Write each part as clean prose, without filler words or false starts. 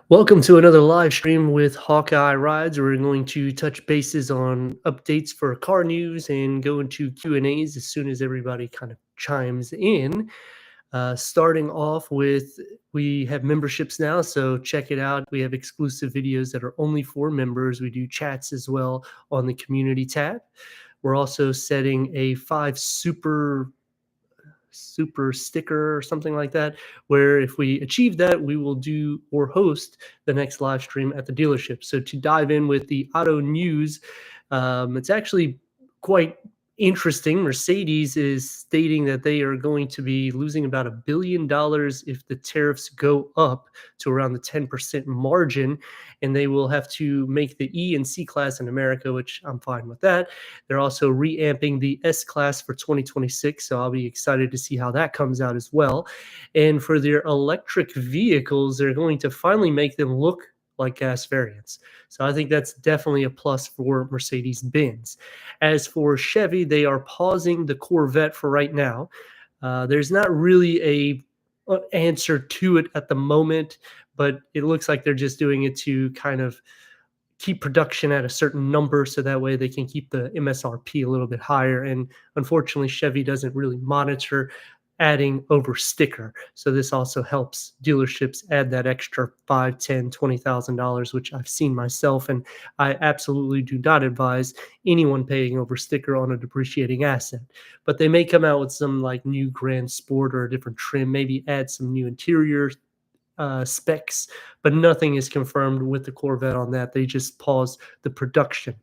Welcome to another live stream with Hawkeye Rides. We're going to touch bases on updates for car news and go into Q&As as soon as everybody kind of chimes in. Starting off with, we have memberships now, so check it out. We have exclusive videos that are only for members. We do chats as well on the community tab. We're also setting a 5 super sticker or something like that, where if we achieve that, we will do or host the next live stream at the dealership. So to dive in with the auto news, it's actually quite interesting. Mercedes is stating that they are going to be losing about $1 billion if the tariffs go up to around the 10% margin, and they will have to make the E and C class in America, which I'm fine with that. They're also reamping the S class for 2026, so I'll be excited to see how that comes out as well. And for their electric vehicles, they're going to finally make them look like gas variants. So I think that's definitely a plus for Mercedes Benz. As for Chevy, they are pausing the Corvette for right now. There's not really a answer to it at the moment, but it looks like they're just doing it to kind of keep production at a certain number so that way they can keep the MSRP a little bit higher. And unfortunately, Chevy doesn't really monitor adding over sticker. So this also helps dealerships add that extra 5, 10, $20,000, which I've seen myself. And I absolutely do not advise anyone paying over sticker on a depreciating asset. But they may come out with some like new Grand Sport or a different trim, maybe add some new interior specs, but nothing is confirmed with the Corvette on that. They just paused the production.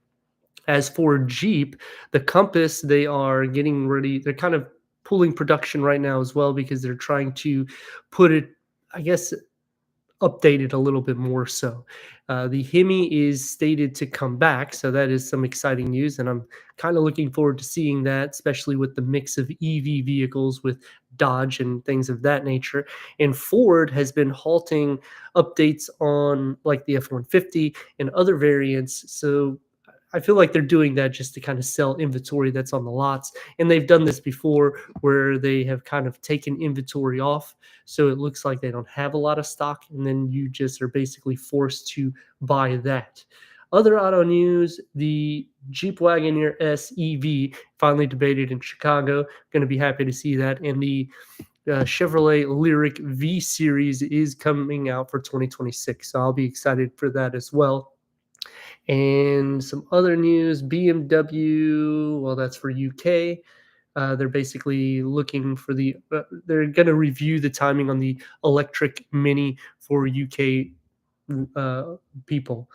As for Jeep, the Compass, they are getting ready. They're kind of pulling production right now as well because they're trying to put it, I guess, updated a little bit more so. The Hemi is stated to come back, so that is some exciting news, and I'm kind of looking forward to seeing that, especially with the mix of EV vehicles with Dodge and things of that nature. And Ford has been halting updates on like the F-150 and other variants, so I feel like they're doing that just to kind of sell inventory that's on the lots. And they've done this before where they have kind of taken inventory off. So it looks like they don't have a lot of stock. And then you just are basically forced to buy that. Other auto news, the Jeep Wagoneer S EV finally debated in Chicago. Going to be happy to see that. And the Chevrolet Lyric V Series is coming out for 2026. So I'll be excited for that as well. And some other news, BMW, well, that's for UK. They're basically looking for they're going to review the timing on the electric Mini for UK people.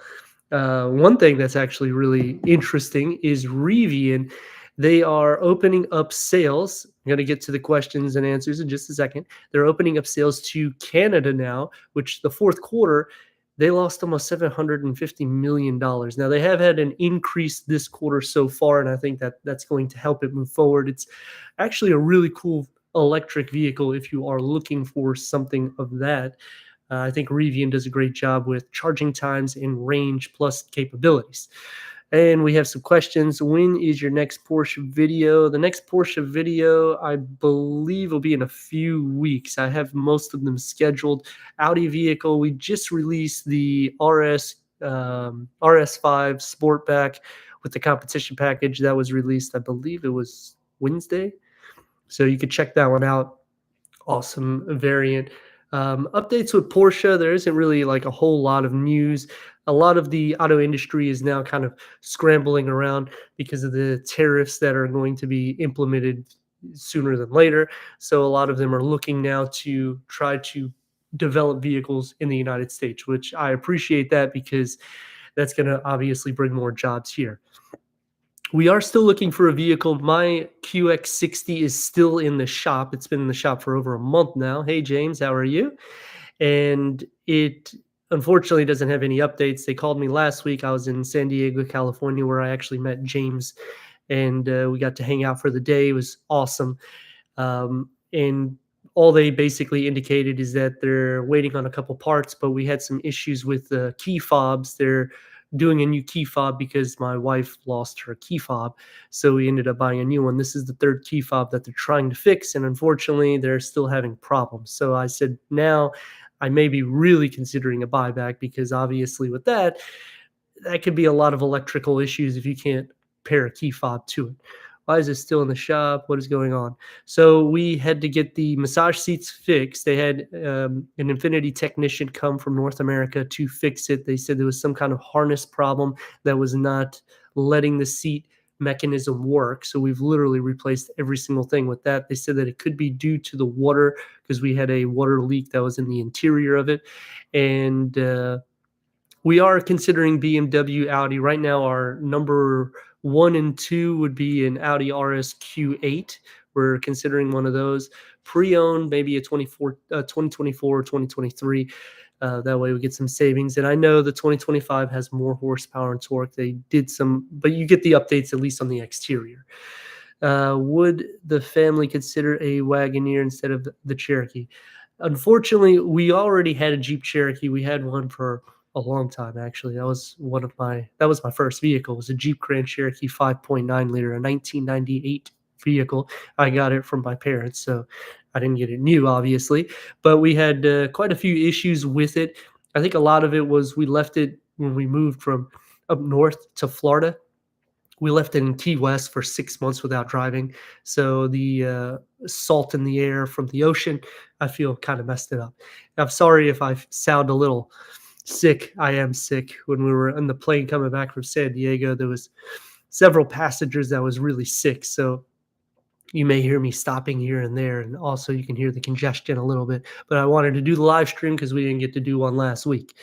One thing that's actually really interesting is Rivian. They are opening up sales. I'm going to get to the questions and answers in just a second. They're opening up sales to Canada now, which the fourth quarter, they lost almost $750 million. Now, they have had an increase this quarter so far, and I think that that's going to help it move forward. It's actually a really cool electric vehicle if you are looking for something of that. I think Rivian does a great job with charging times and range plus capabilities. And we have some questions. When is your next Porsche video? The next Porsche video, I believe, will be in a few weeks. I have most of them scheduled. Audi vehicle, we just released the RS5 Sportback with the competition package that was released. I believe it was Wednesday. So you could check that one out. Awesome variant. Updates with Porsche, there isn't really like a whole lot of news. A lot of the auto industry is now kind of scrambling around because of the tariffs that are going to be implemented sooner than later. So a lot of them are looking now to try to develop vehicles in the United States, which I appreciate that because that's going to obviously bring more jobs here. We are still looking for a vehicle. My QX60 is still in the shop. It's been in the shop for over a month now. Hey, James, how are you? And it unfortunately doesn't have any updates. They called me last week. I was in San Diego, California, where I actually met James, and we got to hang out for the day. It was awesome. And all they basically indicated is that they're waiting on a couple parts, but we had some issues with the key fobs. They're doing a new key fob because my wife lost her key fob. So we ended up buying a new one. This is the third key fob that they're trying to fix. And unfortunately, they're still having problems. So I said, now I may be really considering a buyback because obviously with that, that could be a lot of electrical issues if you can't pair a key fob to it. Why is it still in the shop? What is going on? So we had to get the massage seats fixed. They had an Infinity technician come from North America to fix it. They said there was some kind of harness problem that was not letting the seat mechanism work. So we've literally replaced every single thing with that. They said that it could be due to the water because we had a water leak that was in the interior of it. And we are considering BMW, Audi. Right now, our number 1 and 2 would be an Audi RSQ8. We're considering one of those. Pre-owned, maybe a 2024 or 2023. That way we get some savings. And I know the 2025 has more horsepower and torque. They did some, but you get the updates at least on the exterior. Would the family consider a Wagoneer instead of the Cherokee? Unfortunately, we already had a Jeep Cherokee. We had one for a long time, actually. That was my first vehicle. It was a Jeep Grand Cherokee 5.9 liter, a 1998 vehicle. I got it from my parents, so I didn't get it new, obviously. But we had quite a few issues with it. I think a lot of it was we left it when we moved from up north to Florida. We left it in Key West for 6 months without driving. So the salt in the air from the ocean, I feel kind of messed it up. I'm sorry if I sound a little sick. I am sick. When we were on the plane coming back from San Diego, there was several passengers that was really sick. So you may hear me stopping here and there. And also you can hear the congestion a little bit. But I wanted to do the live stream because we didn't get to do one last week.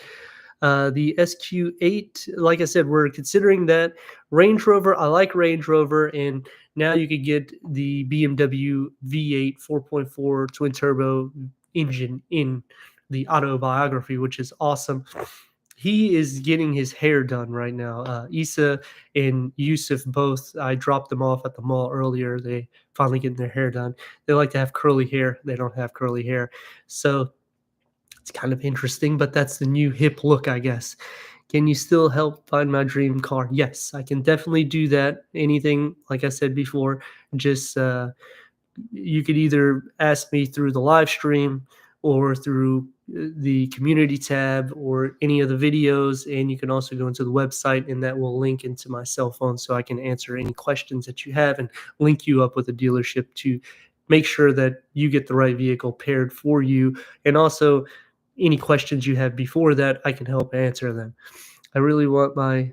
The SQ8, like I said, we're considering that. Range Rover, I like Range Rover, and now you could get the BMW V8 4.4 twin turbo engine in the autobiography, which is awesome. He is getting his hair done right now. Issa and Yusuf both, I dropped them off at the mall earlier. They finally getting their hair done. They like to have curly hair. They don't have curly hair. So it's kind of interesting, but that's the new hip look, I guess. Can you still help find my dream car? Yes, I can definitely do that. Anything, like I said before, just you could either ask me through the live stream or through the community tab or any of the videos. And you can also go into the website, and that will link into my cell phone so I can answer any questions that you have and link you up with a dealership to make sure that you get the right vehicle paired for you. And also, any questions you have before that, I can help answer them. I really want my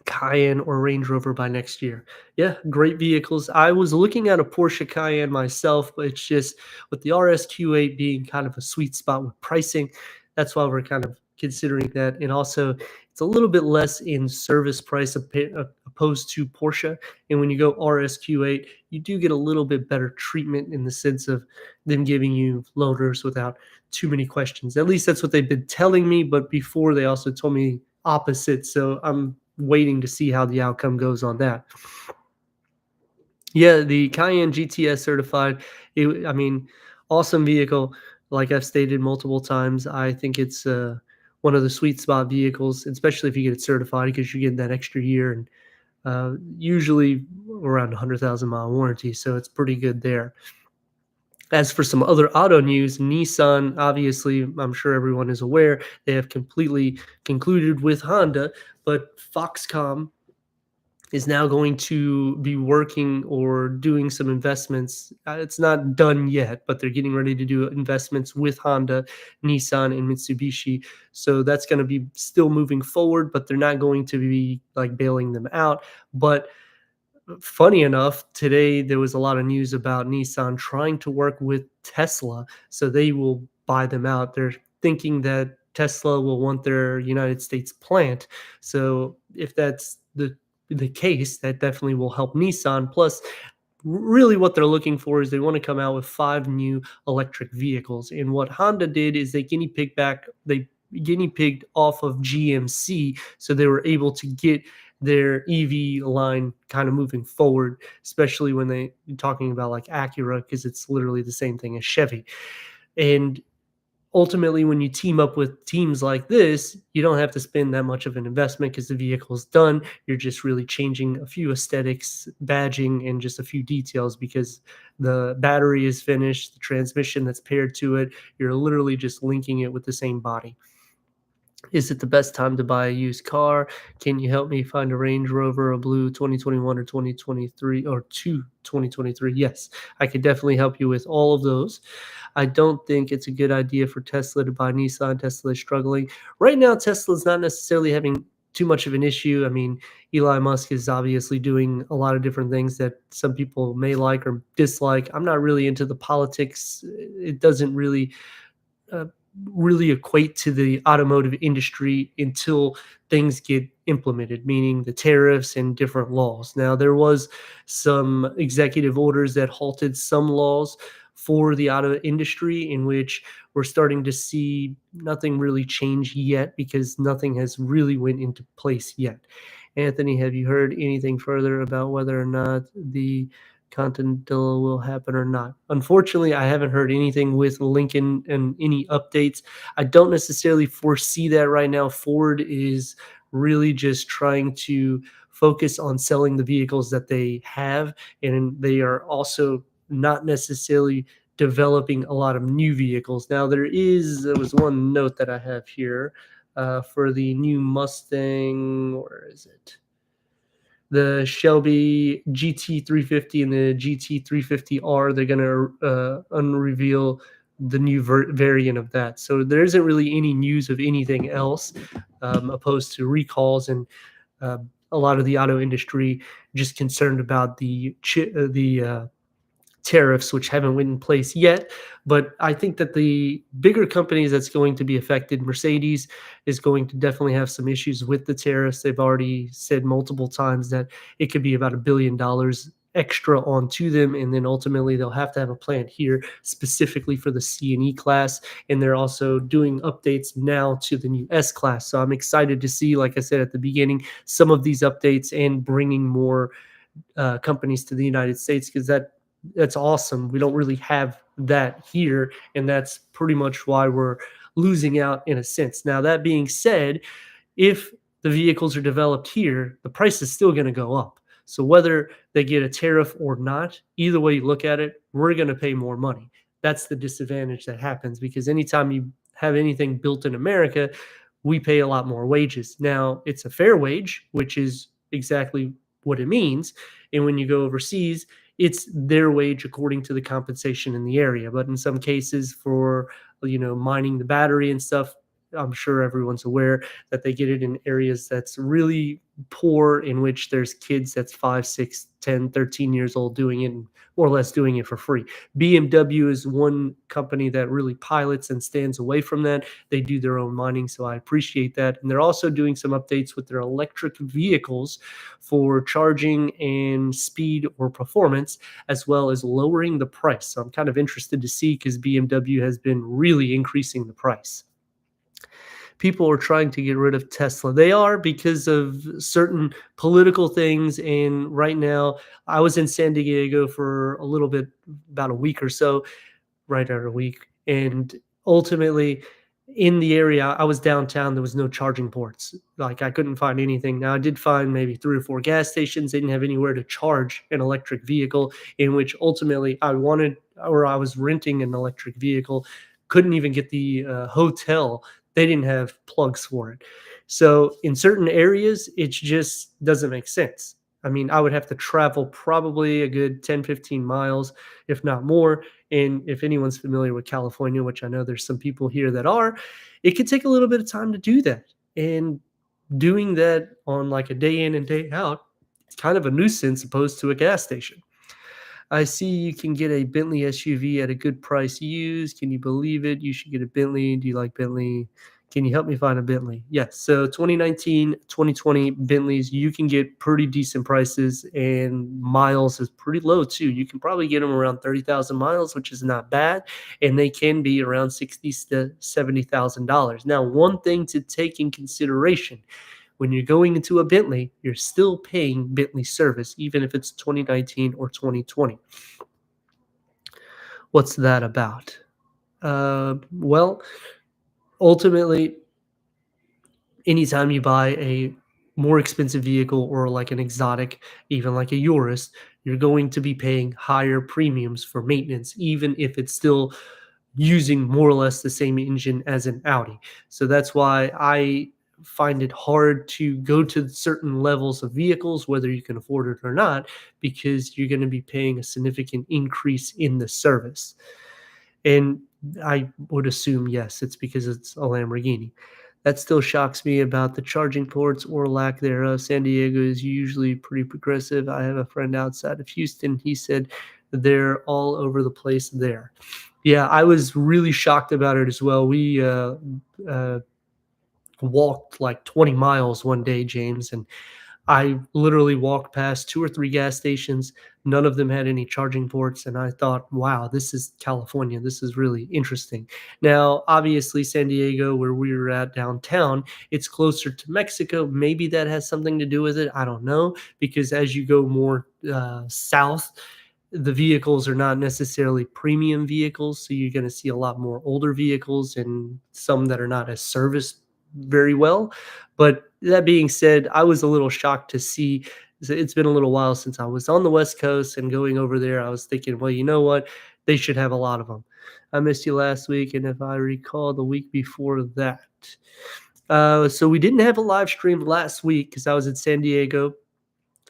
Cayenne or Range Rover by next year. Yeah, great vehicles. I was looking at a Porsche Cayenne myself, but it's just with the RSQ8 being kind of a sweet spot with pricing. That's why we're kind of considering that. And also, it's a little bit less in service price opposed to Porsche. And when you go RSQ8, you do get a little bit better treatment in the sense of them giving you loaders without too many questions. At least that's what they've been telling me. But before, they also told me opposite. So I'm waiting to see how the outcome goes on that. Yeah, the Cayenne GTS certified. I mean, awesome vehicle. Like I've stated multiple times, I think it's one of the sweet spot vehicles, especially if you get it certified because you get that extra year and usually around 100,000 mile warranty. So it's pretty good there. As for some other auto news, Nissan, obviously, I'm sure everyone is aware, they have completely concluded with Honda, but Foxconn is now going to be working or doing some investments. It's not done yet, but they're getting ready to do investments with Honda, Nissan, and Mitsubishi. So that's going to be still moving forward, but they're not going to be like bailing them out. But funny enough, today there was a lot of news about Nissan trying to work with Tesla so they will buy them out. They're thinking that Tesla will want their United States plant. So if that's the case, that definitely will help Nissan. Plus, really what they're looking for is they want to come out with 5 new electric vehicles. And what Honda did is they guinea pigged off of GMC, so they were able to get their EV line kind of moving forward, especially when you're talking about like Acura, because it's literally the same thing as Chevy. And ultimately, when you team up with teams like this, you don't have to spend that much of an investment because the vehicle's done. You're just really changing a few aesthetics, badging, and just a few details because the battery is finished, the transmission that's paired to it, you're literally just linking it with the same body. Is it the best time to buy a used car? Can you help me find a Range Rover, a blue 2021 or 2023 or two 2023? Yes, I could definitely help you with all of those. I don't think it's a good idea for Tesla to buy Nissan. Tesla is struggling. Right now, Tesla's not necessarily having too much of an issue. I mean, Elon Musk is obviously doing a lot of different things that some people may like or dislike. I'm not really into the politics. It doesn't uh, really equate to the automotive industry until things get implemented, meaning the tariffs and different laws. Now, there was some executive orders that halted some laws for the auto industry, in which we're starting to see nothing really change yet because nothing has really went into place yet. Anthony, have you heard anything further about whether or not the Continental will happen or not? Unfortunately, I haven't heard anything with Lincoln and any updates. I don't necessarily foresee that right now. Ford is really just trying to focus on selling the vehicles that they have, and they are also not necessarily developing a lot of new vehicles. Now, there was one note that I have here for the new Mustang. Where is it? The Shelby GT350 and the GT350R. They're going to unreveal the new variant of that. So there isn't really any news of anything else, opposed to recalls and uh, a lot of the auto industry just concerned about the tariffs, which haven't went in place yet. But I think that the bigger companies that's going to be affected, Mercedes is going to definitely have some issues with the tariffs. They've already said multiple times that it could be about $1 billion extra onto them, and then ultimately they'll have to have a plant here specifically for the C and E class, and they're also doing updates now to the new S class. So I'm excited to see, like I said at the beginning, some of these updates and bringing more companies to the United States, because that's awesome. We don't really have that here, and that's pretty much why we're losing out in a sense. Now, that being said, if the vehicles are developed here, the price is still going to go up. So whether they get a tariff or not, either way you look at it, we're going to pay more money. That's the disadvantage that happens, because anytime you have anything built in America, we pay a lot more wages. Now, it's a fair wage, which is exactly what it means. And when you go overseas, it's their wage according to the compensation in the area. But in some cases, for mining the battery and stuff, I'm sure everyone's aware that they get it in areas that's really poor, in which there's kids that's 5, 6, 10, 13 years old doing it, and more or less doing it for free. BMW is one company that really pilots and stands away from that. They do their own mining, so I appreciate that. And they're also doing some updates with their electric vehicles for charging and speed or performance, as well as lowering the price. So I'm kind of interested to see, because BMW has been really increasing the price. People are trying to get rid of Tesla. They are, because of certain political things. And right now, I was in San Diego for a little bit, about a week or so, right at a week. And ultimately, in the area, I was downtown. There was no charging ports. Like, I couldn't find anything. Now, I did find maybe 3 or 4 gas stations. They didn't have anywhere to charge an electric vehicle, in which ultimately I wanted, or I was renting an electric vehicle. Couldn't even get the hotel. They didn't have plugs for it. So in certain areas, it just doesn't make sense. I mean, I would have to travel probably a good 10, 15 miles, if not more. And if anyone's familiar with California, which I know there's some people here that are, it could take a little bit of time to do that. And doing that on like a day in and day out, it's kind of a nuisance opposed to a gas station. I see you can get a Bentley SUV at a good price used. Can you believe it? You should get a Bentley. Do you like Bentley? Can you help me find a Bentley? Yes. So 2019, 2020 Bentleys, you can get pretty decent prices, and miles is pretty low too. You can probably get them around 30,000 miles, which is not bad. And they can be around $60,000 to $70,000. Now, one thing to take in consideration: when you're going into a Bentley, you're still paying Bentley service, even if it's 2019 or 2020. What's that about? Well, ultimately, anytime you buy a more expensive vehicle or like an exotic, even like a Urus, you're going to be paying higher premiums for maintenance, even if it's still using more or less the same engine as an Audi. So that's why I find it hard to go to certain levels of vehicles, whether you can afford it or not, because you're going to be paying a significant increase in the service. And I would assume, yes, it's because it's a Lamborghini. That still shocks me about the charging ports or lack thereof. San Diego is usually pretty progressive. I have a friend outside of Houston. He said they're all over the place there. Yeah, I was really shocked about it as well. We uh, walked like 20 miles one day, James, and I literally walked past 2 or 3 gas stations. None of them had any charging ports, and I thought, "Wow, this is California. This is really interesting." Now, obviously, San Diego, where we were at downtown, it's closer to Mexico. Maybe that has something to do with it. I don't know, because as you go more south, the vehicles are not necessarily premium vehicles, so you're going to see a lot more older vehicles and some that are not as serviced very well. But that being said, I was a little shocked to see. It's been a little while since I was on the West Coast, and going over there, I was thinking, well, you know what? They should have a lot of them. I missed you last week, and if I recall, the week before that. So we didn't have a live stream last week because I was in San Diego.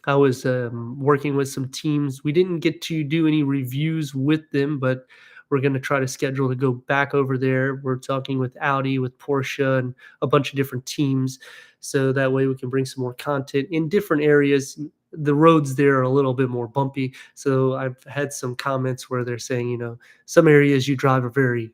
I was working with some teams. We didn't get to do any reviews with them, but we're going to try to schedule to go back over there. We're talking with Audi, with Porsche, and a bunch of different teams. So that way we can bring some more content in different areas. The roads there are a little bit more bumpy. So I've had some comments where they're saying, some areas you drive are very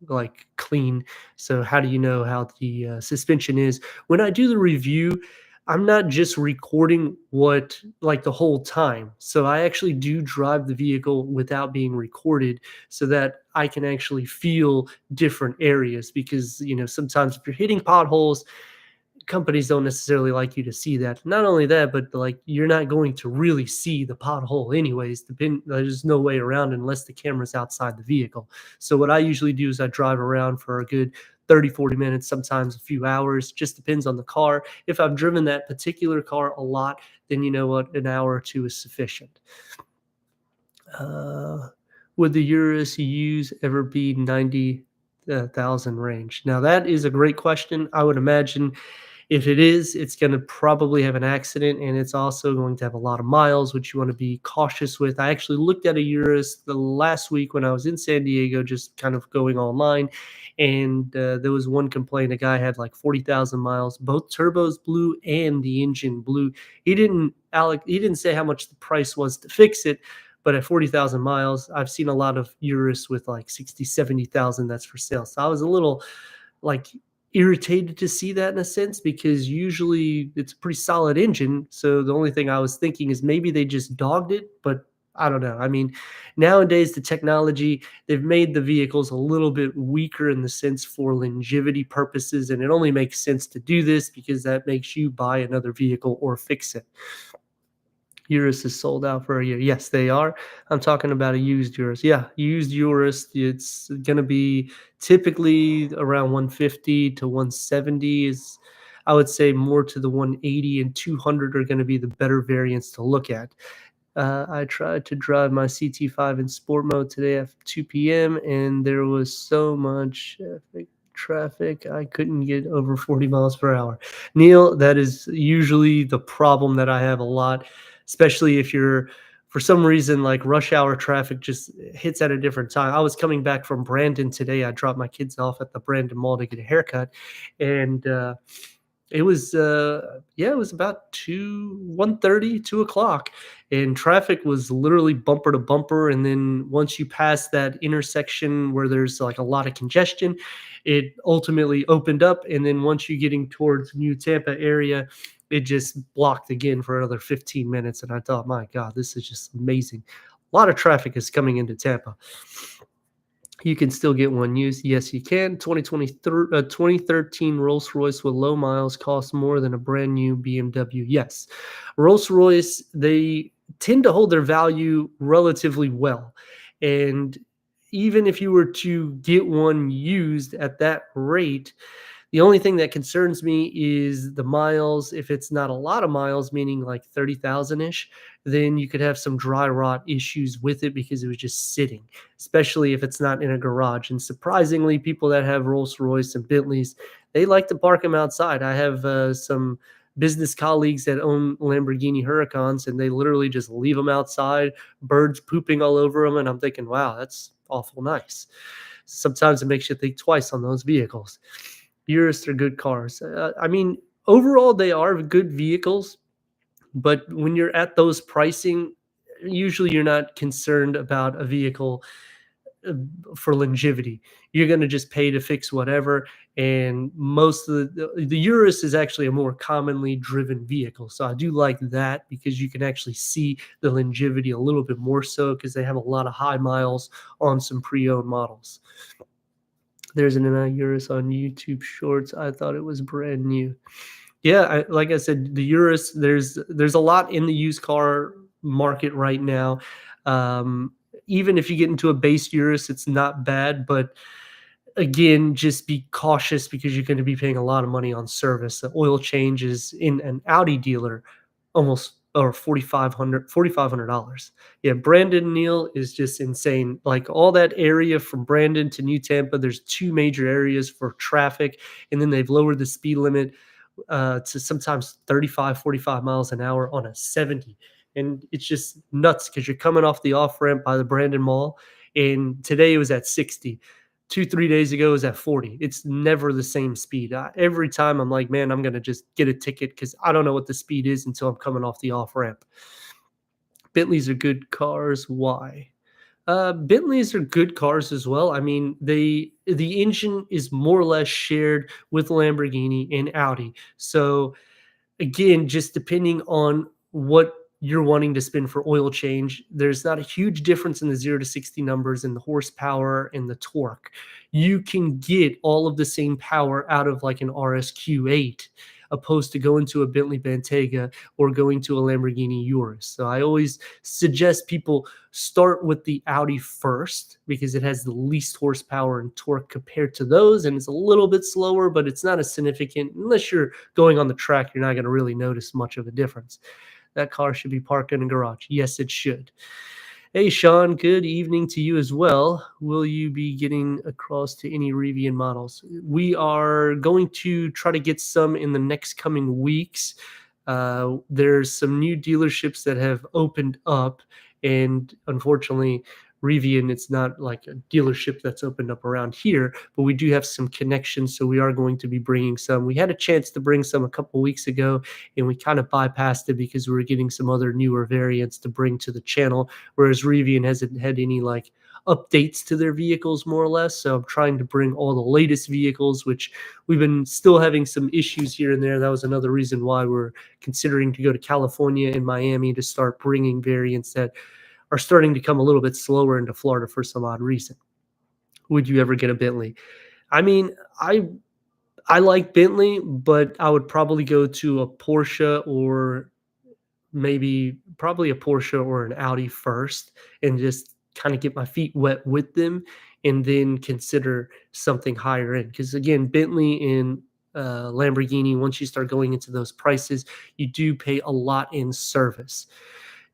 like clean. So how do you know how the suspension is? When I do the review, I'm not just recording what like the whole time. So I actually do drive the vehicle without being recorded so that I can actually feel different areas because, sometimes if you're hitting potholes, companies don't necessarily like you to see that. Not only that, but like you're not going to really see the pothole anyways. There's no way around unless the camera's outside the vehicle. So what I usually do is I drive around for a good 30, 40 minutes, sometimes a few hours, just depends on the car. If I've driven that particular car a lot, then you know what, an hour or two is sufficient. Uh, would the Urus use ever be 90,000 range? Now that is a great question. I would imagine if it is, it's going to probably have an accident and it's also going to have a lot of miles, which you want to be cautious with. I actually looked at a Urus the last week when I was in San Diego, just kind of going online. And there was one complaint. A guy had like 40,000 miles, both turbos blew and the engine blew. He didn't say how much the price was to fix it, but at 40,000 miles, I've seen a lot of Urus with like 60, 70,000 that's for sale. So I was a little like irritated to see that in a sense because usually it's a pretty solid engine. So the only thing I was thinking is maybe they just dogged it, but I don't know. I mean, nowadays the technology, they've made the vehicles a little bit weaker in the sense for longevity purposes. And it only makes sense to do this because that makes you buy another vehicle or fix it. Urus is sold out for a year. Yes, they are. I'm talking about a used Urus. Yeah, used Urus. It's gonna be typically around 150 to 170 is I would say more to the 180 and 200 are going to be the better variants to look at. I tried to drive my CT5 in sport mode today at 2 p.m. and there was so much traffic I couldn't get over 40 miles per hour. Neil, that is usually the problem that I have a lot, especially if you're for some reason like rush hour traffic just hits at a different time. I was coming back from Brandon today. I dropped my kids off at the Brandon Mall to get a haircut, and it was about 1:30, 2 o'clock, and traffic was literally bumper to bumper. And then once you pass that intersection where there's like a lot of congestion, it ultimately opened up. And then once you're getting towards New Tampa area, it just blocked again for another 15 minutes. And I thought, my God, this is just amazing. A lot of traffic is coming into Tampa. You can still get one used. Yes, you can. 2013 Rolls-Royce with low miles costs more than a brand new BMW. Yes. Rolls-Royce, they tend to hold their value relatively well. And even if you were to get one used at that rate, the only thing that concerns me is the miles. If it's not a lot of miles, meaning like 30,000 ish, then you could have some dry rot issues with it because it was just sitting, especially if it's not in a garage. And surprisingly, people that have Rolls Royce and Bentleys, they like to park them outside. I have some business colleagues that own Lamborghini Huracans, and they literally just leave them outside, birds pooping all over them. And I'm thinking, wow, that's awful nice. Sometimes it makes you think twice on those vehicles. Urus are good cars. I mean, overall, they are good vehicles, but when you're at those pricing, usually you're not concerned about a vehicle uh, for longevity. You're going to just pay to fix whatever. And most of the Urus is actually a more commonly driven vehicle. So I do like that because you can actually see the longevity a little bit more so because they have a lot of high miles on some pre-owned models. There's an Urus on YouTube Shorts. I thought it was brand new. Yeah, like I said, the Urus. There's a lot in the used car market right now. Um, Even if you get into a base Urus, it's not bad. But again, just be cautious because you're going to be paying a lot of money on service. The oil change is in an Audi dealer almost or $4,500. Yeah, Brandon Neal is just insane. Like all that area from Brandon to New Tampa, there's two major areas for traffic, and then they've lowered the speed limit to sometimes 35, 45 miles an hour on a 70. And it's just nuts because you're coming off the off ramp by the Brandon Mall, and today it was at 60. 2, 3 days ago it was at 40. It's never the same speed. Every time I'm like, man, I'm going to just get a ticket because I don't know what the speed is until I'm coming off the off ramp. Bentleys are good cars. Why? Bentleys are good cars as well. I mean, the engine is more or less shared with Lamborghini and Audi. So again, just depending on what you're wanting to spend for oil change, there's not a huge difference in the 0 to 60 numbers and the horsepower and the torque. You can get all of the same power out of like an RSQ8 opposed to going to a Bentley Bentayga or going to a Lamborghini Urus. So I always suggest people start with the Audi first because it has the least horsepower and torque compared to those, and it's a little bit slower, but it's not as significant. Unless you're going on the track, you're not going to really notice much of a difference. That car should be parked in a garage. Yes, it should. Hey, Sean, good evening to you as well. Will you be getting across to any Rivian models? We are going to try to get some in the next coming weeks. There's some new dealerships that have opened up, and unfortunately, Rivian, it's not like a dealership that's opened up around here, but we do have some connections, so we are going to be bringing some. We had a chance to bring some a couple weeks ago, and we kind of bypassed it because we were getting some other newer variants to bring to the channel, whereas Rivian hasn't had any like updates to their vehicles more or less. So I'm trying to bring all the latest vehicles, which we've been still having some issues here and there. That was another reason why we're considering to go to California and Miami to start bringing variants that are starting to come a little bit slower into Florida for some odd reason. Would you ever get a Bentley? I mean, I like Bentley, but I would probably go to a Porsche or maybe probably a Porsche or an Audi first and just kind of get my feet wet with them and then consider something higher end. Because again, Bentley and Lamborghini, once you start going into those prices, you do pay a lot in service.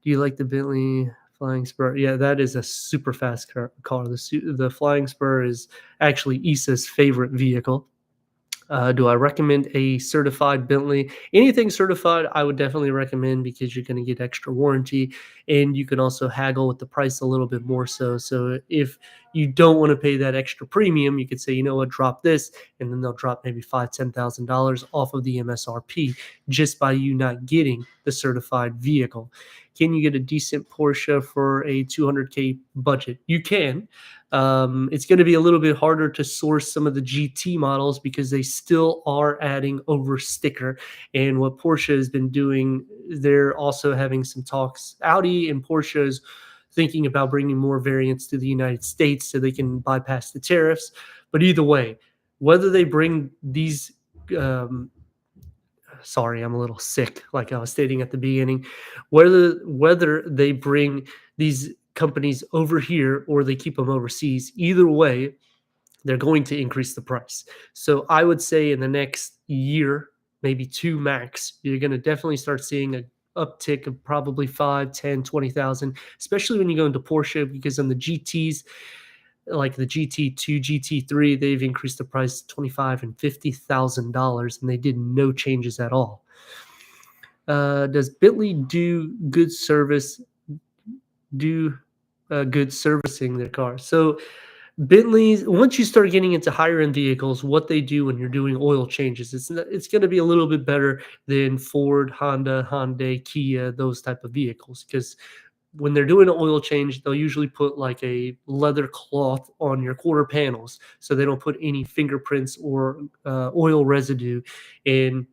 Do you like the Bentley Flying Spur? Yeah, that is a super fast car. The Flying Spur is actually Issa's favorite vehicle. Do I recommend a certified Bentley? Anything certified, I would definitely recommend because you're going to get extra warranty and you can also haggle with the price a little bit more so. So if you don't want to pay that extra premium, you could say, you know what, drop this, and then they'll drop maybe $5,000-$10,000 off of the MSRP just by you not getting the certified vehicle. Can you get a decent Porsche for a 200K budget? You can. It's going to be a little bit harder to source some of the GT models because they still are adding over sticker. And what Porsche has been doing, they're also having some talks. Audi and Porsche is thinking about bringing more variants to the United States so they can bypass the tariffs. But either way, whether they bring these, sorry, I'm a little sick, like I was stating at the beginning, whether they bring these companies over here or they keep them overseas. Either way, they're going to increase the price. So I would say in the next year, maybe two max, you're going to definitely start seeing a uptick of probably 5, 10, 20,000, especially when you go into Porsche, because on the GTs, like the GT2, GT3, they've increased the price 25 and $50,000, and they did no changes at all. Does Bentley do good servicing their cars? So Bentley's, once you start getting into higher end vehicles, what they do when you're doing oil changes, it's going to be a little bit better than Ford, Honda, Hyundai, Kia, those type of vehicles, because when they're doing an oil change, they'll usually put like a leather cloth on your quarter panels so they don't put any fingerprints or oil residue. And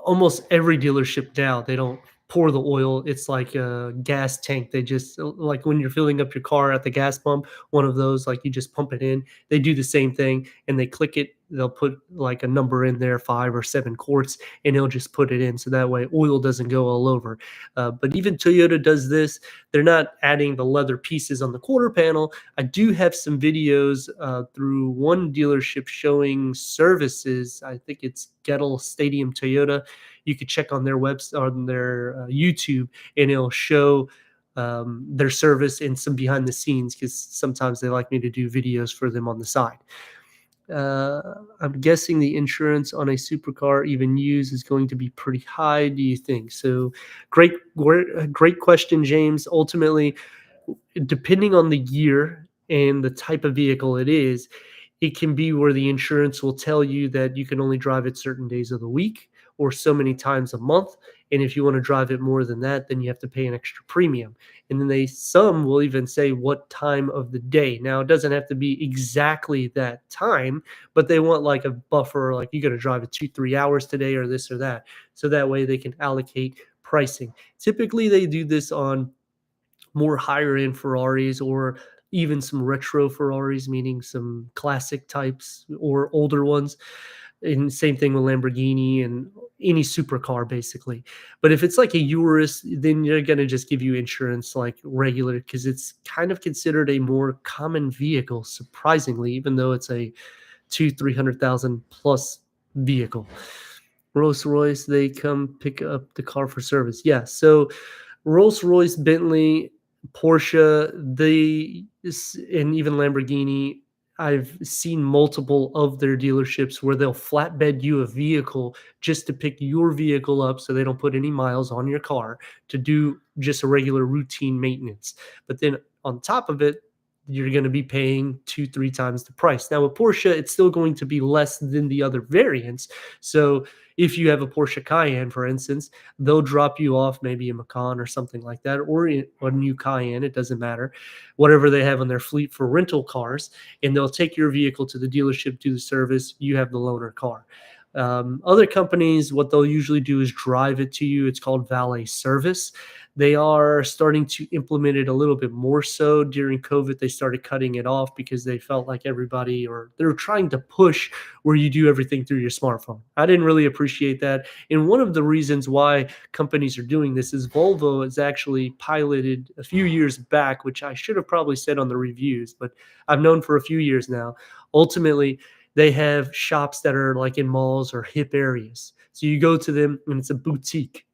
almost every dealership now, they don't pour the oil. It's like a gas tank. They just, like when you're filling up your car at the gas pump, one of those, like you just pump it in. They do the same thing and they click it. They'll put like a number in there, 5 or 7 quarts, and they'll just put it in. So that way oil doesn't go all over. But even Toyota does this. They're not adding the leather pieces on the quarter panel. I do have some videos through one dealership showing services. I think it's Gettle Stadium Toyota. You could check on their website, on their YouTube, and it'll show their service and some behind the scenes, because sometimes they like me to do videos for them on the side. I'm guessing the insurance on a supercar, even used, is going to be pretty high. Do you think so? Great question, James. Ultimately, depending on the year and the type of vehicle it is, it can be where the insurance will tell you that you can only drive it certain days of the week or so many times a month. And if you want to drive it more than that, then you have to pay an extra premium. And then some will even say what time of the day. Now, it doesn't have to be exactly that time, but they want like a buffer, like you got to drive it 2, 3 hours today or this or that. So that way they can allocate pricing. Typically, they do this on more higher end Ferraris or even some retro Ferraris, meaning some classic types or older ones. And same thing with Lamborghini and any supercar, basically. But if it's like a Urus, then you're going to just give you insurance like regular, because it's kind of considered a more common vehicle, surprisingly, even though it's a 300,000 plus vehicle. Rolls Royce, they come pick up the car for service. Yeah. So Rolls Royce, Bentley, Porsche, and even Lamborghini, I've seen multiple of their dealerships where they'll flatbed you a vehicle just to pick your vehicle up so they don't put any miles on your car, to do just a regular routine maintenance. But then on top of it, you're going to be paying 2, 3 times the price. Now with Porsche, it's still going to be less than the other variants. So if you have a Porsche Cayenne, for instance, they'll drop you off maybe a Macan or something like that, or a new Cayenne. It doesn't matter, whatever they have on their fleet for rental cars, and they'll take your vehicle to the dealership, do the service. You have the loaner car. Other companies, what they'll usually do is drive it to you. It's called valet service. They are starting to implement it a little bit more so. During COVID, they started cutting it off because they felt like everybody, or they're trying to push where you do everything through your smartphone. I didn't really appreciate that. And one of the reasons why companies are doing this is Volvo has actually piloted a few years back, which I should have probably said on the reviews, but I've known for a few years now. Ultimately, they have shops that are like in malls or hip areas. So you go to them and it's a boutique,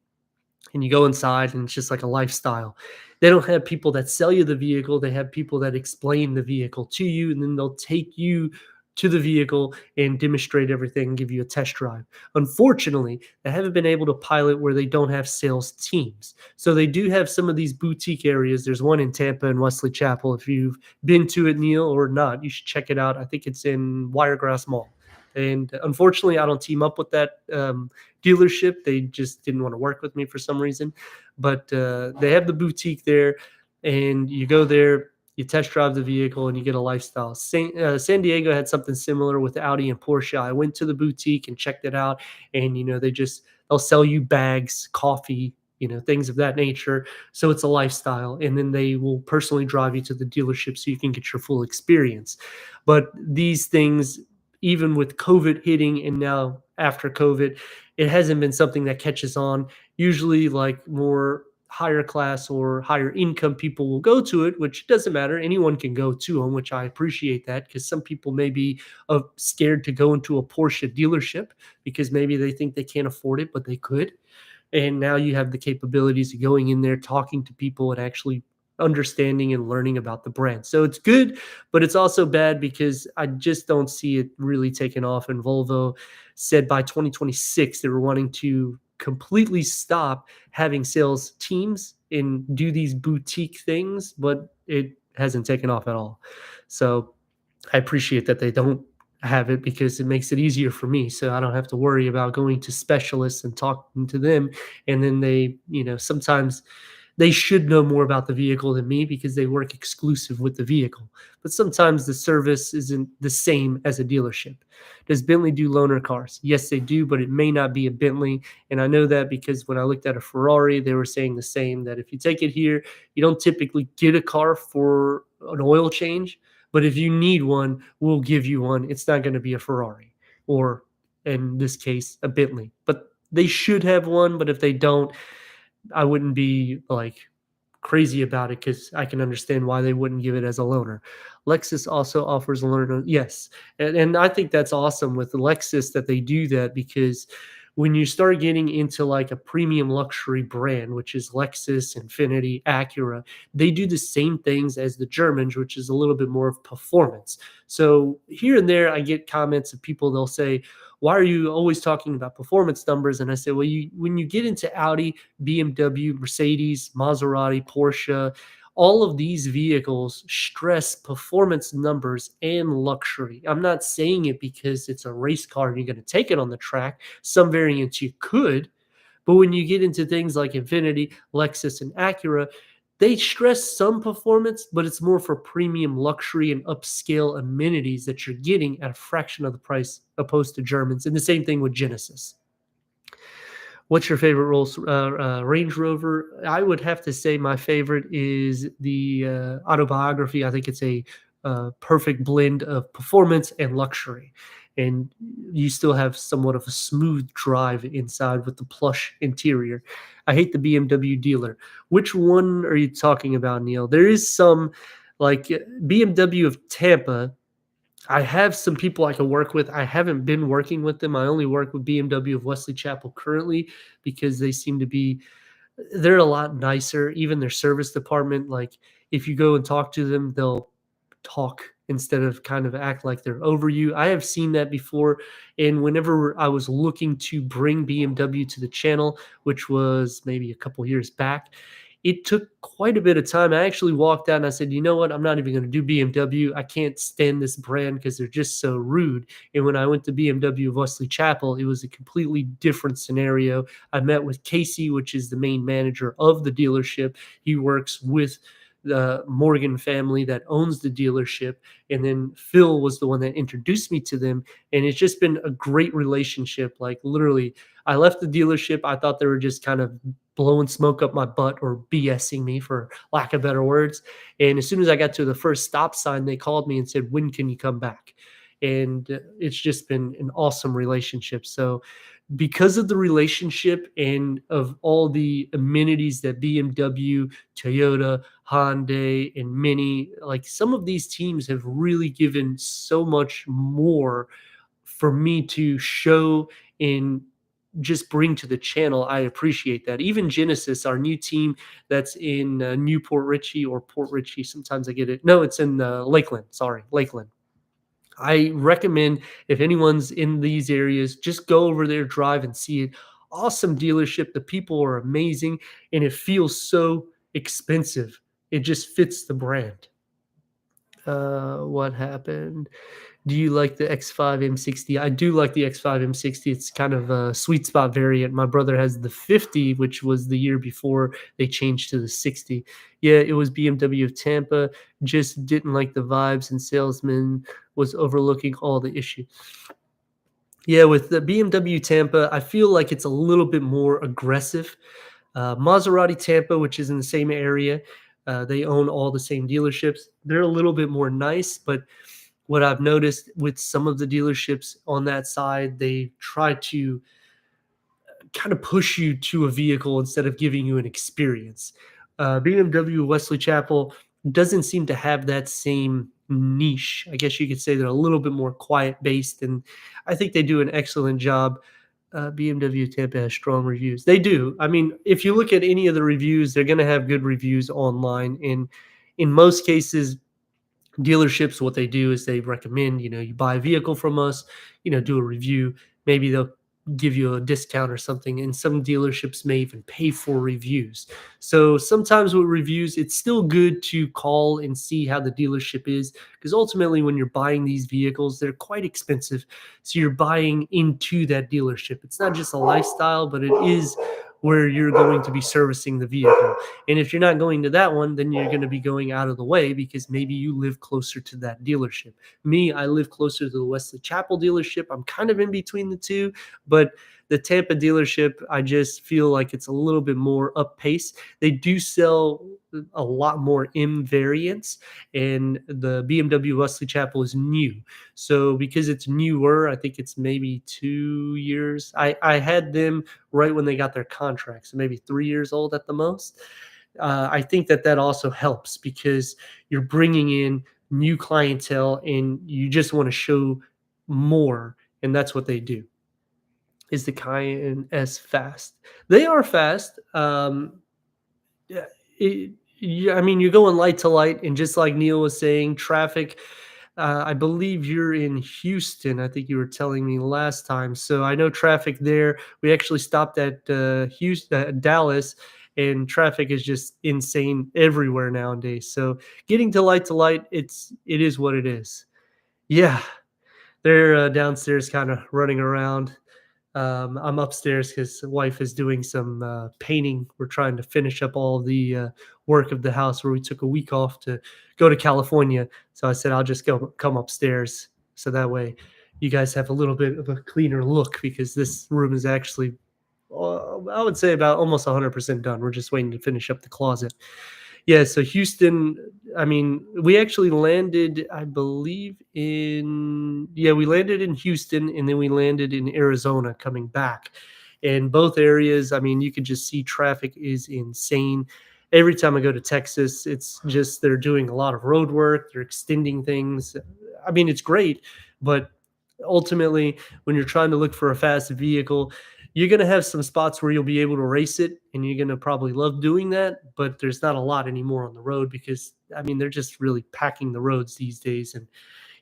and you go inside and it's just like a lifestyle. They don't have people that sell you the vehicle. They have people that explain the vehicle to you, and then they'll take you to the vehicle and demonstrate everything and give you a test drive. Unfortunately, they haven't been able to pilot where they don't have sales teams. So they do have some of these boutique areas. There's one in Tampa and Wesley Chapel. If you've been to it, Neil, or not, you should check it out. I think it's in Wiregrass Mall. And unfortunately, I don't team up with that dealership. They just didn't want to work with me for some reason. But they have the boutique there, and you go there, you test drive the vehicle, and you get a lifestyle. San Diego had something similar with Audi and Porsche. I went to the boutique and checked it out, and they'll sell you bags, coffee, things of that nature. So it's a lifestyle, and then they will personally drive you to the dealership so you can get your full experience. But these things, even with COVID hitting and now after COVID, it hasn't been something that catches on. Usually like more higher class or higher income people will go to it, which doesn't matter. Anyone can go to them, which I appreciate that, because some people may be scared to go into a Porsche dealership because maybe they think they can't afford it, but they could. And now you have the capabilities of going in there, talking to people, and actually understanding and learning about the brand. So it's good, but it's also bad because I just don't see it really taking off. And Volvo said by 2026 they were wanting to completely stop having sales teams and do these boutique things, but it hasn't taken off at all. So I appreciate that they don't have it because it makes it easier for me. So I don't have to worry about going to specialists and talking to them. And then they, sometimes they should know more about the vehicle than me because they work exclusive with the vehicle. But sometimes the service isn't the same as a dealership. Does Bentley do loaner cars? Yes, they do, but it may not be a Bentley. And I know that because when I looked at a Ferrari, they were saying the same, that if you take it here, you don't typically get a car for an oil change. But if you need one, we'll give you one. It's not going to be a Ferrari or, in this case, a Bentley. But they should have one. But if they don't, I wouldn't be like crazy about it because I can understand why they wouldn't give it as a loaner. Lexus also offers a loaner. Yes. And I think that's awesome with the Lexus that they do that, because when you start getting into like a premium luxury brand, which is Lexus, Infiniti, Acura, they do the same things as the Germans, which is a little bit more of performance. So here and there, I get comments of people, they'll say, why are you always talking about performance numbers? And I say, well, when you get into Audi, BMW, Mercedes, Maserati, Porsche, all of these vehicles stress performance numbers and luxury. I'm not saying it because it's a race car and you're going to take it on the track. Some variants you could, but when you get into things like Infiniti, Lexus, and Acura, they stress some performance, but it's more for premium luxury and upscale amenities that you're getting at a fraction of the price opposed to Germans. And the same thing with Genesis. What's your favorite Range Rover? I would have to say my favorite is the Autobiography. I think it's a perfect blend of performance and luxury. And you still have somewhat of a smooth drive inside with the plush interior. I hate the BMW dealer. Which one are you talking about, Neil? There is some like BMW of Tampa. I have some people I can work with. I haven't been working with them. I only work with BMW of Wesley Chapel currently because they seem to be, they're a lot nicer. Even their service department, like if you go and talk to them, they'll talk instead of kind of act like they're over you. I have seen that before. And whenever I was looking to bring BMW to the channel, which was maybe a couple years back, it took quite a bit of time. I actually walked out and I said, you know what? I'm not even going to do BMW. I can't stand this brand because they're just so rude. And when I went to BMW of Wesley Chapel, it was a completely different scenario. I met with Casey, which is the main manager of the dealership. He works with the Morgan family that owns the dealership. And then Phil was the one that introduced me to them. And it's just been a great relationship. Like literally, I left the dealership. I thought they were just kind of blowing smoke up my butt or BSing me, for lack of better words. And as soon as I got to the first stop sign, they called me and said, when can you come back? And it's just been an awesome relationship. So because of the relationship and of all the amenities that BMW, Toyota, Hyundai, and Mini, like some of these teams have really given so much more for me to show and just bring to the channel. I appreciate that. Even Genesis, our new team that's in Newport Richey or Port Richey. Sometimes I get it. No, it's in Lakeland. Sorry, Lakeland. I recommend if anyone's in these areas, just go over there, drive and see it. Awesome dealership. The people are amazing and it feels so expensive. It just fits the brand. What happened? Do you like the X5 M60? I do like the X5 M60. It's kind of a sweet spot variant. My brother has the 50, which was the year before they changed to the 60. Yeah, it was BMW of Tampa. Just didn't like the vibes, and salesman was overlooking all the issues. Yeah, with the BMW Tampa, I feel like it's a little bit more aggressive. Maserati Tampa, which is in the same area, they own all the same dealerships. They're a little bit more nice, but what I've noticed with some of the dealerships on that side, they try to kind of push you to a vehicle instead of giving you an experience. BMW Wesley Chapel doesn't seem to have that same niche. I guess you could say they're a little bit more quiet based, and I think they do an excellent job. BMW Tampa has strong reviews. They do. I mean, if you look at any of the reviews, they're going to have good reviews online. And in most cases, dealerships, what they do is they recommend, you buy a vehicle from us, do a review. Maybe they'll give you a discount or something, and some dealerships may even pay for reviews. So sometimes with reviews, it's still good to call and see how the dealership is, because ultimately when you're buying these vehicles, they're quite expensive. So you're buying into that dealership. It's not just a lifestyle, but it is where you're going to be servicing the vehicle. And if you're not going to that one, then you're going to be going out of the way because maybe you live closer to that dealership. Me, I live closer to the Wesley Chapel dealership. I'm kind of in between the two, but the Tampa dealership, I just feel like it's a little bit more up pace. They do sell a lot more M variants, and the BMW Wesley Chapel is new. So because it's newer, I think it's maybe 2 years. I had them right when they got their contract, so maybe 3 years old at the most. I think that also helps because you're bringing in new clientele and you just want to show more, and that's what they do. Is the Cayenne S fast? They are fast. Yeah, yeah, I mean, you're going light to light, and just like Neil was saying, traffic. I believe you're in Houston. I think you were telling me last time. So I know traffic there. We actually stopped at Houston, Dallas, and traffic is just insane everywhere nowadays. So getting to light, it is what it is. Yeah, they're downstairs, kind of running around. I'm upstairs because the wife is doing some painting. We're trying to finish up all the work of the house where we took a week off to go to California. So I said I'll just come upstairs so that way you guys have a little bit of a cleaner look, because this room is actually, I would say, about almost 100% done. We're just waiting to finish up the closet. Yeah, so Houston, I mean, we actually landed, I believe, we landed in Houston, and then we landed in Arizona coming back. And both areas, I mean, you could just see traffic is insane. Every time I go to Texas, it's just they're doing a lot of road work, they're extending things. I mean, it's great, but ultimately, when you're trying to look for a fast vehicle, you're going to have some spots where you'll be able to race it, and you're going to probably love doing that, but there's not a lot anymore on the road because, I mean, they're just really packing the roads these days. And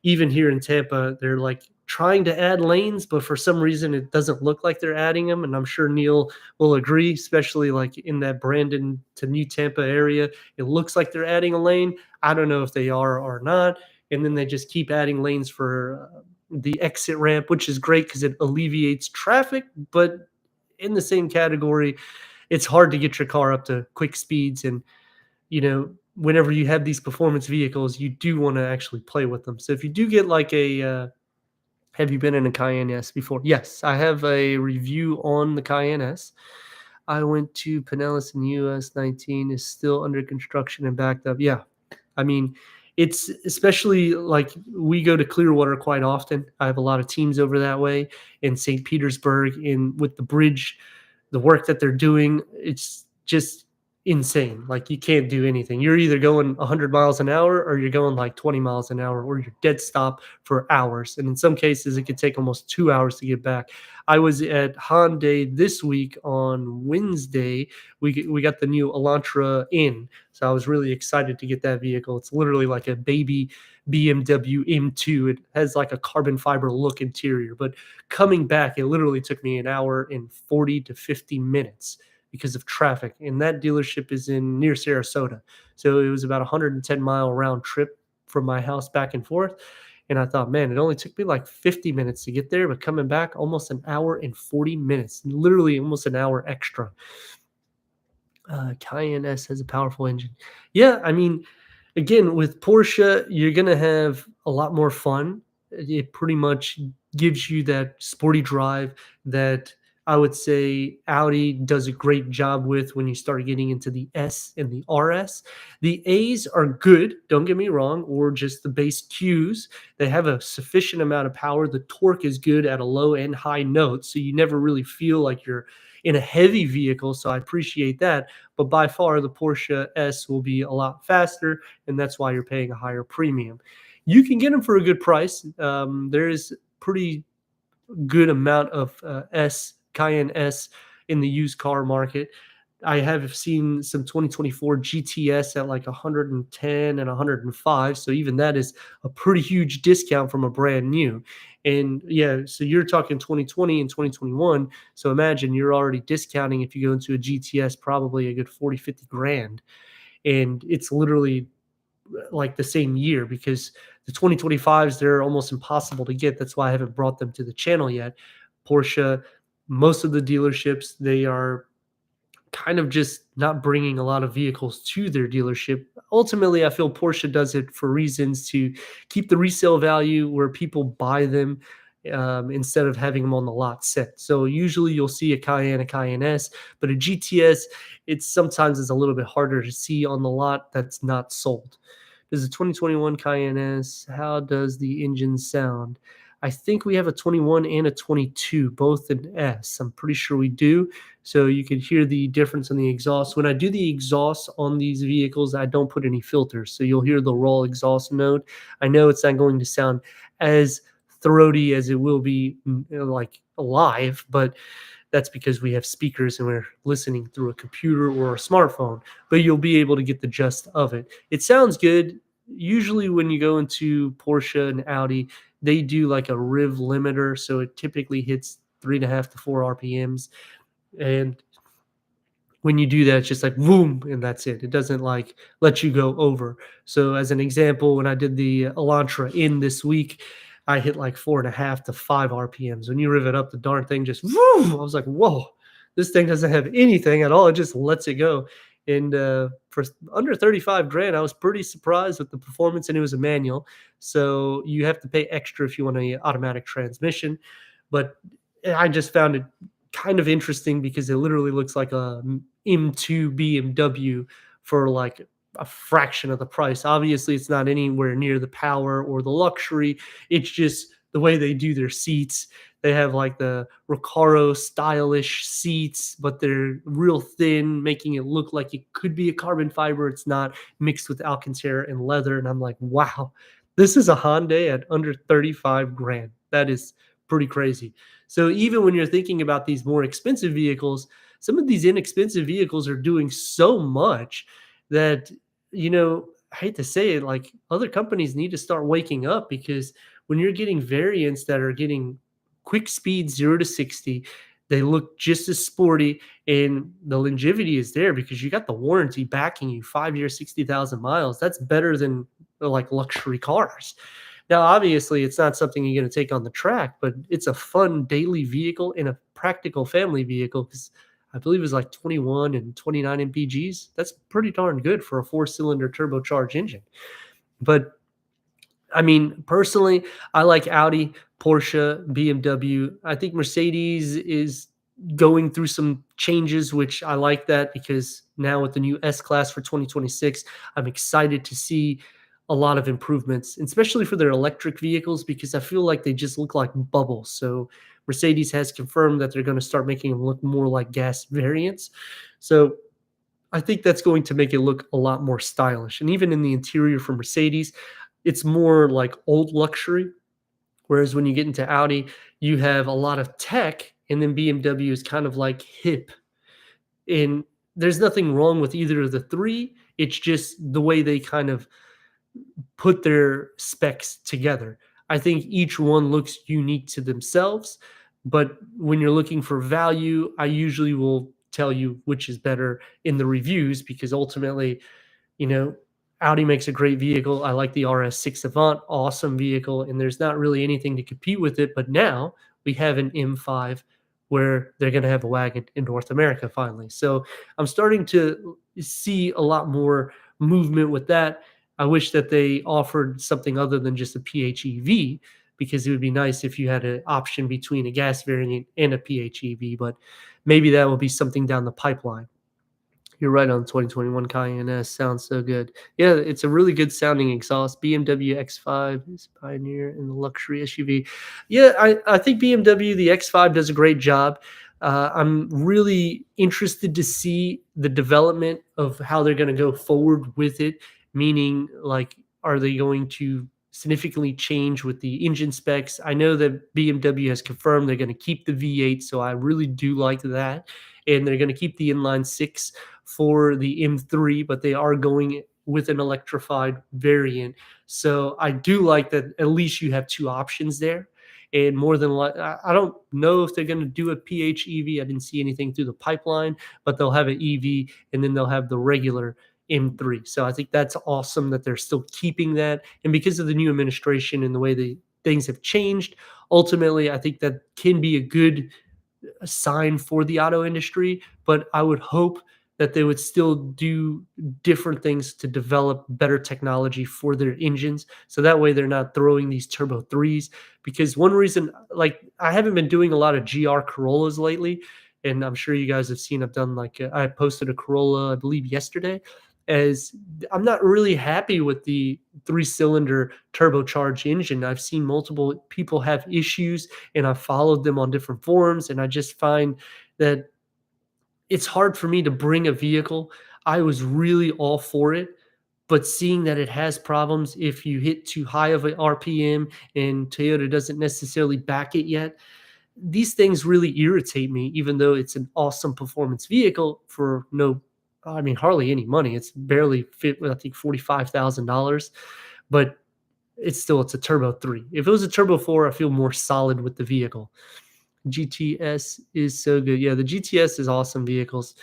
even here in Tampa, they're like trying to add lanes, but for some reason it doesn't look like they're adding them. And I'm sure Neil will agree, especially like in that Brandon to New Tampa area. It looks like they're adding a lane. I don't know if they are or not. And then they just keep adding lanes for the exit ramp, which is great because it alleviates traffic. But in the same category, it's hard to get your car up to quick speeds. And whenever you have these performance vehicles, you do want to actually play with them. So if you do get like have you been in a Cayenne S before? Yes, I have a review on the Cayenne S. I went to Pinellas in US 19 is still under construction and backed up. Yeah. I mean, it's especially like we go to Clearwater quite often. I have a lot of teams over that way in St. Petersburg, and with the bridge, the work that they're doing, it's just insane. Like you can't do anything. You're either going 100 miles an hour or you're going like 20 miles an hour, or you're dead stop for hours. And in some cases, it could take almost 2 hours to get back. I was at Hyundai this week on Wednesday. We got the new Elantra in, so I was really excited to get that vehicle. It's literally like a baby BMW M2. It has like a carbon fiber look interior, but coming back, it literally took me an hour and 40 to 50 minutes because of traffic. And that dealership is in near Sarasota. So it was about a 110-mile round trip from my house back and forth. And I thought, man, it only took me like 50 minutes to get there, but coming back almost an hour and 40 minutes, literally almost an hour extra. Cayenne S has a powerful engine. Yeah, I mean, again, with Porsche, you're going to have a lot more fun. It pretty much gives you that sporty drive that I would say Audi does a great job with when you start getting into the S and the RS. The A's are good, don't get me wrong, or just the base Qs. They have a sufficient amount of power. The torque is good at a low and high note, so you never really feel like you're in a heavy vehicle, so I appreciate that. But by far, the Porsche S will be a lot faster, and that's why you're paying a higher premium. You can get them for a good price. There is pretty good amount of Cayenne S in the used car market. I have seen some 2024 GTS at like 110 and 105. So even that is a pretty huge discount from a brand new. And yeah, so you're talking 2020 and 2021. So imagine you're already discounting if you go into a GTS, probably a good 40, 50 grand. And it's literally like the same year because the 2025s, they're almost impossible to get. That's why I haven't brought them to the channel yet. Porsche, most of the dealerships, they are kind of just not bringing a lot of vehicles to their dealership. Ultimately, I feel Porsche does it for reasons to keep the resale value where people buy them, instead of having them on the lot set. So usually you'll see a Cayenne S, but a GTS, it's sometimes is a little bit harder to see on the lot that's not sold. Does the 2021 Cayenne S, how does the engine sound? I think we have a 21 and a 22, both in S. I'm pretty sure we do. So you can hear the difference in the exhaust. When I do the exhaust on these vehicles, I don't put any filters. So you'll hear the raw exhaust note. I know it's not going to sound as throaty as it will be, like live, but that's because we have speakers and we're listening through a computer or a smartphone, but you'll be able to get the gist of it. It sounds good. Usually, when you go into Porsche and Audi, they do like a rev limiter. So it typically hits 3.5 to 4 RPMs. And when you do that, it's just like boom, and that's it. It doesn't like let you go over. So, as an example, when I did the Elantra in this week, I hit like 4.5 to 5 RPMs. When you rev it up, the darn thing just woo. I was like, whoa, this thing doesn't have anything at all. It just lets it go. And for under 35 grand, I was pretty surprised with the performance, and it was a manual. So you have to pay extra if you want an automatic transmission. But I just found it kind of interesting because it literally looks like a M2 BMW for like a fraction of the price. Obviously, it's not anywhere near the power or the luxury. It's just the way they do their seats. They have like the Recaro stylish seats, but they're real thin, making it look like it could be a carbon fiber. It's not, mixed with Alcantara and leather. And I'm like, wow, this is a Hyundai at under 35 grand. That is pretty crazy. So even when you're thinking about these more expensive vehicles, some of these inexpensive vehicles are doing so much that, I hate to say it, like other companies need to start waking up, because when you're getting variants that are getting quick speed 0 to 60, they look just as sporty, and the longevity is there because you got the warranty backing you 5 years, 60,000 miles. That's better than like luxury cars. Now, obviously, it's not something you're going to take on the track, but it's a fun daily vehicle and a practical family vehicle because I believe it was like 21 and 29 mpgs. That's pretty darn good for a four-cylinder turbocharged engine. But I mean, personally, I like Audi, Porsche, BMW. I think Mercedes is going through some changes, which I like that because now with the new S Class for 2026, I'm excited to see a lot of improvements, especially for their electric vehicles, because I feel like they just look like bubbles. So Mercedes has confirmed that they're going to start making them look more like gas variants. So I think that's going to make it look a lot more stylish. And even in the interior for Mercedes, it's more like old luxury. Whereas when you get into Audi, you have a lot of tech, and then BMW is kind of like hip. And there's nothing wrong with either of the three. It's just the way they kind of put their specs together. I think each one looks unique to themselves, but when you're looking for value, I usually will tell you which is better in the reviews, because ultimately, you know, Audi makes a great vehicle. I like the RS6 Avant, awesome vehicle, and there's not really anything to compete with it. But now we have an M5 where they're going to have a wagon in North America finally. So I'm starting to see a lot more movement with that. I wish that they offered something other than just a PHEV, because it would be nice if you had an option between a gas variant and a PHEV, but maybe that will be something down the pipeline. You're right on 2021 Cayenne S. Sounds so good. Yeah, it's a really good sounding exhaust. BMW X5 is pioneer in the luxury SUV. Yeah, I think BMW, the X5 does a great job. I'm really interested to see the development of how they're going to go forward with it. Meaning, like, are they going to significantly change with the engine specs? I know that BMW has confirmed they're going to keep the V8, so I really do like that. And they're going to keep the inline six for the M3, but they are going with an electrified variant. So I do like that at least you have two options there. And more than I don't know if they're going to do a PHEV. I didn't see anything through the pipeline, but they'll have an EV and then they'll have the regular M3. So I think that's awesome that they're still keeping that. And because of the new administration and the way the things have changed, ultimately, I think that can be a good a sign for the auto industry, but I would hope that they would still do different things to develop better technology for their engines. So that way they're not throwing these turbo threes. Because one reason, like, I haven't been doing a lot of GR Corollas lately. And I'm sure you guys have seen, I've done like, I posted a Corolla, I believe yesterday, as I'm not really happy with the three-cylinder turbocharged engine. I've seen multiple people have issues and I've followed them on different forums, and I just find that it's hard for me to bring a vehicle. I was really all for it, but seeing that it has problems if you hit too high of an RPM and Toyota doesn't necessarily back it yet, these things really irritate me, even though it's an awesome performance vehicle for no, I mean, hardly any money. It's barely fit, I think $45,000, but it's a turbo three. If it was a turbo four, I feel more solid with the vehicle. GTS is so good. Yeah, the GTS is awesome vehicles.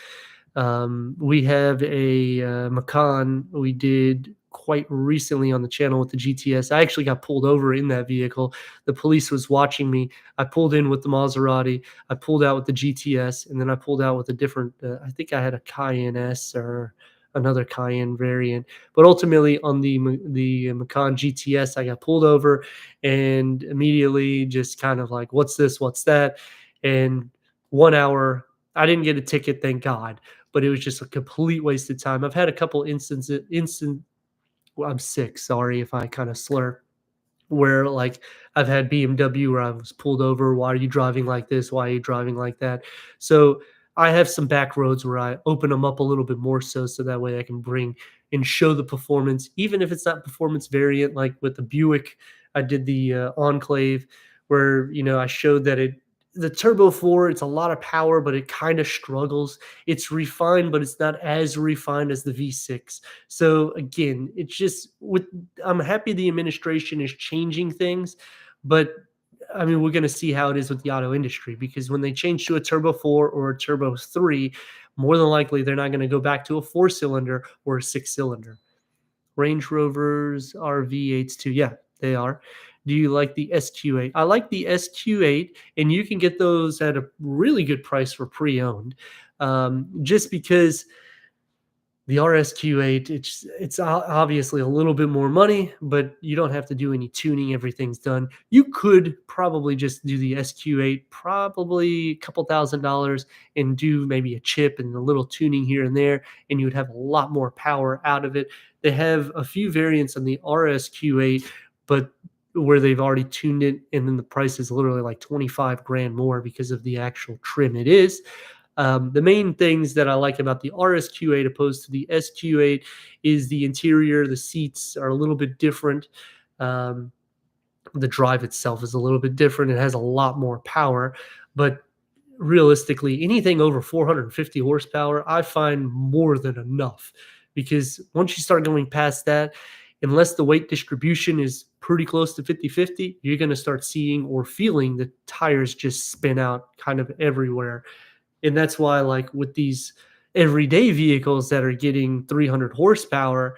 We have a Macan we did quite recently on the channel with the GTS. I actually got pulled over in that vehicle. The police was watching me. I pulled in with the Maserati. I pulled out with the GTS, and then I pulled out with a different. I think I had a Cayenne S or another Cayenne variant. But ultimately, on the Macan GTS, I got pulled over, and immediately just kind of like, "What's this? What's that?" And 1 hour. I didn't get a ticket, thank God, but it was just a complete waste of time. I've had a couple instances well, I'm sick, sorry if I kind of slur, where like I've had BMW where I was pulled over. Why are you driving like this? Why are you driving like that? So I have some back roads where I open them up a little bit more so that way I can bring and show the performance, even if it's not performance variant. Like with the Buick, I did the Enclave, where I showed that the Turbo 4, it's a lot of power, but it kind of struggles. It's refined, but it's not as refined as the V6. So again, it's just with I'm happy the administration is changing things, but I mean, we're going to see how it is with the auto industry, because when they change to a turbo 4 or a turbo 3, more than likely they're not going to go back to a four-cylinder or a six-cylinder. Range Rovers are V8s too. Yeah, they are. Do you like the SQ8? I like the SQ8, and you can get those at a really good price for pre-owned. Just because the RSQ8, it's obviously a little bit more money, but you don't have to do any tuning. Everything's done. You could probably just do the SQ8, probably a couple $1,000s, and do maybe a chip and a little tuning here and there, and you would have a lot more power out of it. They have a few variants on the RSQ8, but where they've already tuned it, and then the price is literally like 25 grand more because of the actual trim it is. The main things that I like about the RSQ8 opposed to the SQ8 is the interior. The seats are a little bit different. Um, the drive itself is a little bit different. It has a lot more power, but realistically, anything over 450 horsepower, I find more than enough, because once you start going past that, unless the weight distribution is pretty close to 50-50, you're going to start seeing or feeling the tires just spin out kind of everywhere. And that's why, like with these everyday vehicles that are getting 300 horsepower,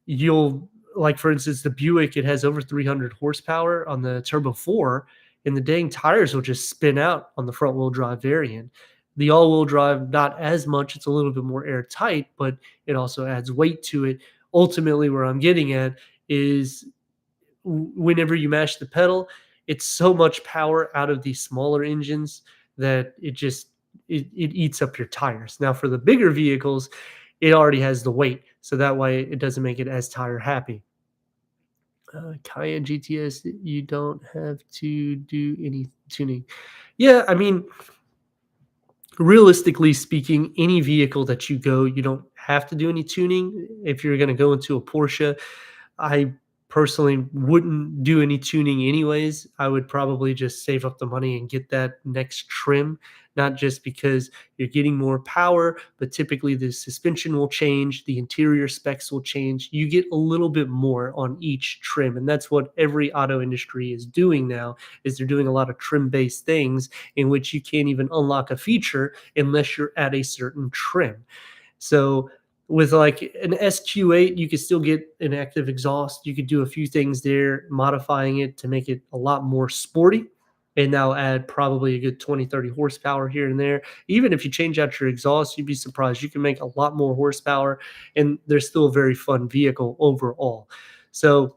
you'll, like for instance, the Buick, it has over 300 horsepower on the Turbo 4, and the dang tires will just spin out on the front wheel drive variant. The all wheel drive, not as much, it's a little bit more airtight, but it also adds weight to it. Ultimately, where I'm getting at is whenever you mash the pedal, it's so much power out of these smaller engines that it eats up your tires. Now for the bigger vehicles, it already has the weight, so that way it doesn't make it as tire happy. Cayenne GTS, you don't have to do any tuning. Yeah, I mean, realistically speaking, any vehicle that you go, you don't have to do any tuning. If you're going to go into a Porsche, I personally wouldn't do any tuning anyways. I would probably just save up the money and get that next trim, not just because you're getting more power, but typically the suspension will change, the interior specs will change. You get a little bit more on each trim, and that's what every auto industry is doing now is they're doing a lot of trim-based things in which you can't even unlock a feature unless you're at a certain trim. So with like an SQ8, you could still get an active exhaust. You could do a few things there, modifying it to make it a lot more sporty. And now add probably a good 20, 30 horsepower here and there. Even if you change out your exhaust, you'd be surprised. You can make a lot more horsepower, and they're still a very fun vehicle overall. So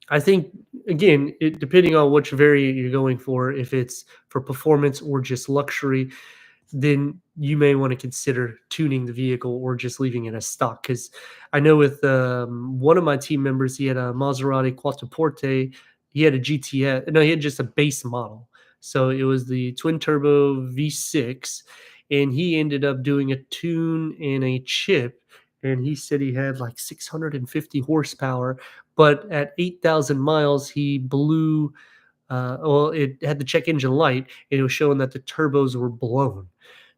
I think again, depending on which variant you're going for, if it's for performance or just luxury, then you may want to consider tuning the vehicle or just leaving it as stock. Because I know with one of my team members, he had a Maserati Quattroporte. He had a GTS. No, he had just a base model. So it was the twin turbo V6, and he ended up doing a tune and a chip. And he said he had like 650 horsepower, but at 8,000 miles, he blew. Well, it had the check engine light, and it was showing that the turbos were blown.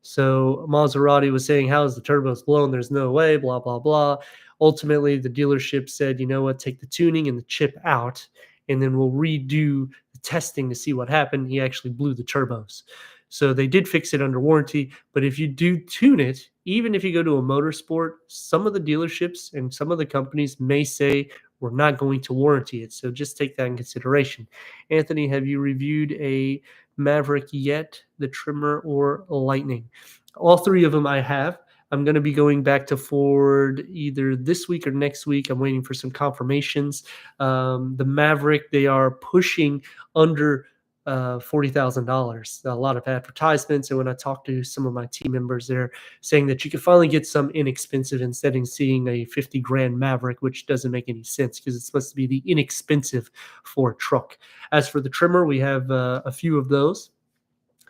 So Maserati was saying, "How is the turbos blown? There's no way." Blah blah blah. Ultimately, the dealership said, "You know what? Take the tuning and the chip out, and then we'll redo the testing to see what happened." He actually blew the turbos. So they did fix it under warranty. But if you do tune it, even if you go to a motorsport, some of the dealerships and some of the companies may say, "We're not going to warranty it." So just take that in consideration. Anthony, have you reviewed a Maverick yet, the trimmer or Lightning? All three of them I have. I'm going to be going back to Ford either this week or next week. I'm waiting for some confirmations. The Maverick, they are pushing under $40,000. A lot of advertisements. And when I talk to some of my team members, they're saying that you can finally get some inexpensive instead of seeing a 50 grand Maverick, which doesn't make any sense because it's supposed to be the inexpensive Ford truck. As for the trimmer, we have a few of those.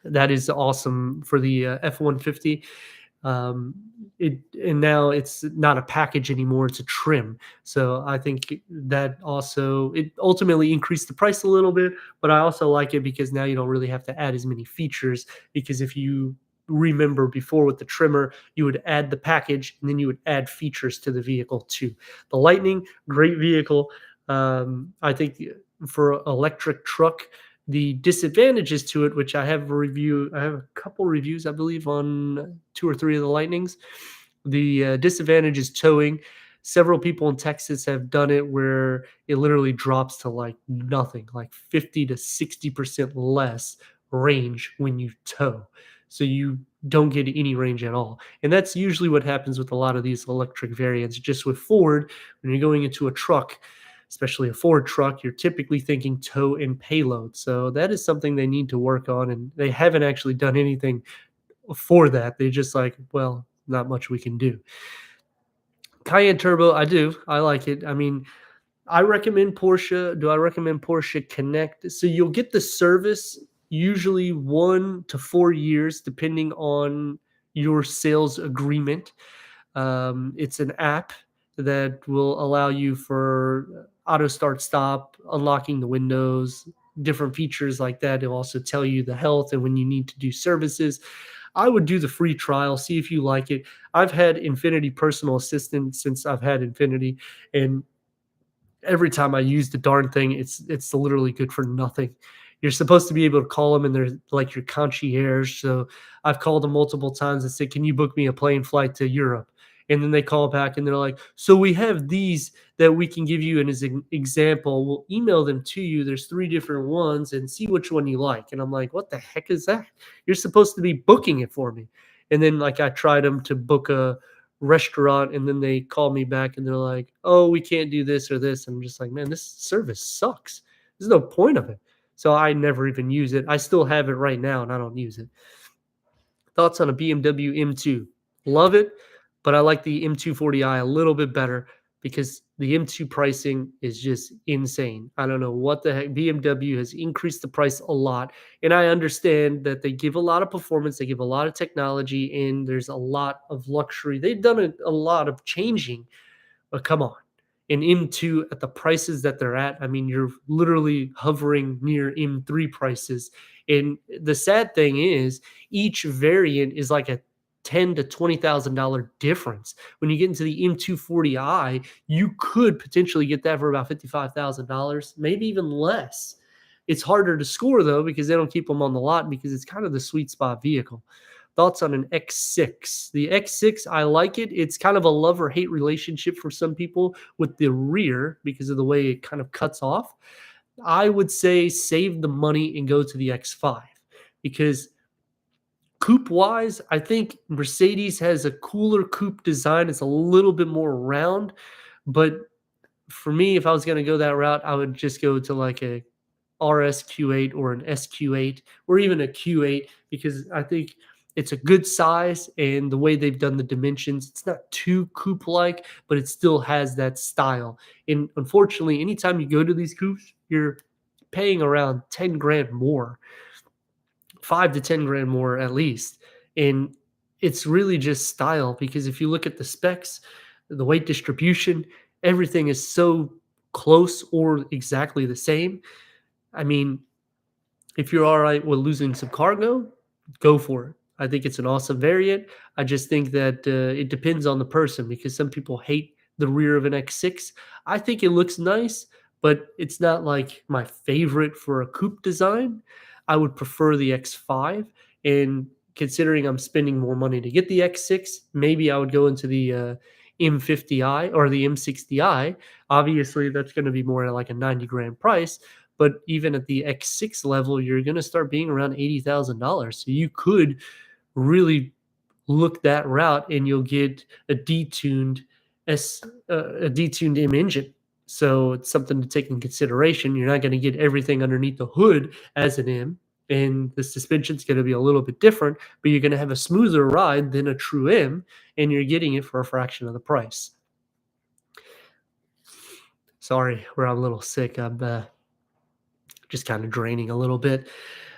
That is awesome for the F-150. Um, and now it's not a package anymore; it's a trim. So I think that also it ultimately increased the price a little bit, but I also like it because now you don't really have to add as many features. Because if you remember before with the trimmer, you would add the package and then you would add features to the vehicle too. The Lightning, great vehicle. I think for electric truck, the disadvantages to it, which I have a couple reviews, I believe, on two or three of the Lightnings. The disadvantage is towing. Several people in Texas have done it where it literally drops to like nothing, like 50 to 60% less range when you tow. So you don't get any range at all. And that's usually what happens with a lot of these electric variants. Just with Ford, when you're going into a truck, especially a Ford truck, you're typically thinking tow and payload. So that is something they need to work on. And they haven't actually done anything for that. They just like, well, not much we can do. Cayenne Turbo, I do. I like it. I mean, I recommend Porsche. Do I recommend Porsche Connect? So you'll get the service usually 1 to 4 years, depending on your sales agreement. It's an app that will allow you for auto start stop, unlocking the windows, different features like that. It'll also tell you the health and when you need to do services. I would do the free trial, see if you like it. I've had Infinity personal assistant since I've had Infinity, and every time I use the darn thing, it's literally good for nothing. You're supposed to be able to call them, and they're like your concierge. So I've called them multiple times and said, "Can you book me a plane flight to Europe?" And then they call back and they're like, "So we have these that we can give you, and as an example, we'll email them to you. There's 3 different ones, and see which one you like." And I'm like, "What the heck is that? You're supposed to be booking it for me." And then like I tried them to book a restaurant, and then they call me back and they're like, "Oh, we can't do this or this." I'm just like, "Man, this service sucks. There's no point of it." So I never even use it. I still have it right now and I don't use it. Thoughts on a BMW M2? Love it, but I like the M240i a little bit better. because the M2 pricing is just insane. I don't know what the heck. BMW has increased the price a lot. And I understand that they give a lot of performance, they give a lot of technology, and there's a lot of luxury. They've done a lot of changing, but come on. In M2 at the prices that they're at, I mean, you're literally hovering near M3 prices. And the sad thing is, each variant is like a ten to $20,000 difference. When you get into the M240i, you could potentially get that for about $55,000, maybe even less. It's harder to score though because they don't keep them on the lot because it's kind of the sweet spot vehicle. Thoughts on an X6? The X6, I like it. It's kind of a love or hate relationship for some people with the rear because of the way it kind of cuts off. I would say save the money and go to the X5 because coupe wise, I think Mercedes has a cooler coupe design. It's a little bit more round, but for me, if I was going to go that route, I would just go to like a RSQ8 or an SQ8 or even a Q8 because I think it's a good size and the way they've done the dimensions, it's not too coupe like, but it still has that style. And unfortunately, anytime you go to these coupes, you're paying around 10 grand more, 5 to 10 grand more at least. And it's really just style because if you look at the specs, the weight distribution, everything is so close or exactly the same. I mean, if you're all right with losing some cargo, go for it. I think it's an awesome variant. I just think that it depends on the person because some people hate the rear of an X6. I think it looks nice, but it's not like my favorite for a coupe design. I would prefer the X5. And considering I'm spending more money to get the X6, maybe I would go into the M50i or the M60i. Obviously, that's going to be more like a 90 grand price. But even at the X6 level, you're going to start being around $80,000. So you could really look that route, and you'll get a detuned a detuned M engine. So it's something to take in consideration. You're not going to get everything underneath the hood as an M, and the suspension's going to be a little bit different, but you're going to have a smoother ride than a true M, and you're getting it for a fraction of the price. Sorry, we're a little sick. I'm just kind of draining a little bit.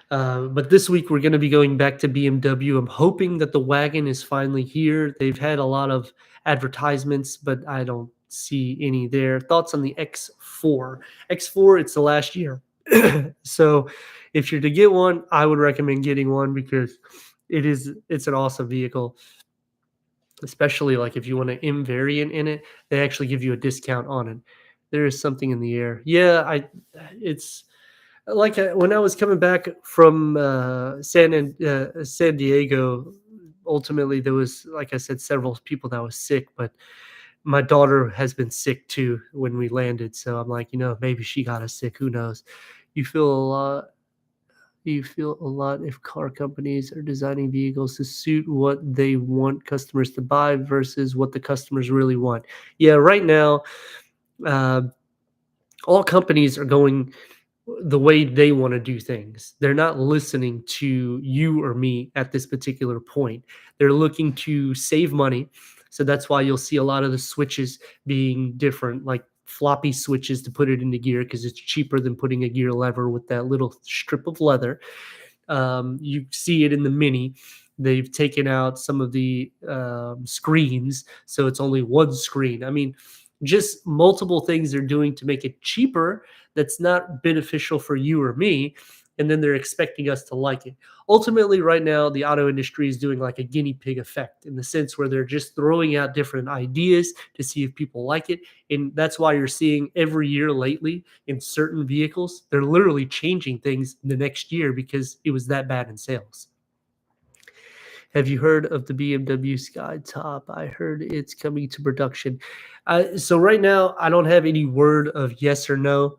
But this week we're going to be going back to BMW. I'm hoping that the wagon is finally here. They've had a lot of advertisements, but I don't see any there. Thoughts on the X4? X4, it's the last year. So if you're to get one, I would recommend getting one because it's an awesome vehicle, especially like if you want an M variant in it, they actually give you a discount on it. There is something in the air. Yeah, it's like when I was coming back from San Diego, ultimately there was, like I said, several people that was sick, but my daughter has been sick too when we landed. So I'm like, maybe she got us sick. Who knows? You feel a lot. You feel a lot if car companies are designing vehicles to suit what they want customers to buy versus what the customers really want. Yeah, right now, uh, all companies are going the way they want to do things. They're not listening to you or me at this particular point. They're looking to save money. So that's why you'll see a lot of the switches being different, like floppy switches to put it into gear because it's cheaper than putting a gear lever with that little strip of leather. You see it in the Mini. They've taken out some of the screens, so it's only one screen. I mean, just multiple things they're doing to make it cheaper that's not beneficial for you or me, and then they're expecting us to like it. Ultimately, right now, the auto industry is doing like a guinea pig effect in the sense where they're just throwing out different ideas to see if people like it. And that's why you're seeing every year lately in certain vehicles, they're literally changing things the next year because it was that bad in sales. Have you heard of the BMW Skytop? I heard it's coming to production. So right now, I don't have any word of yes or no,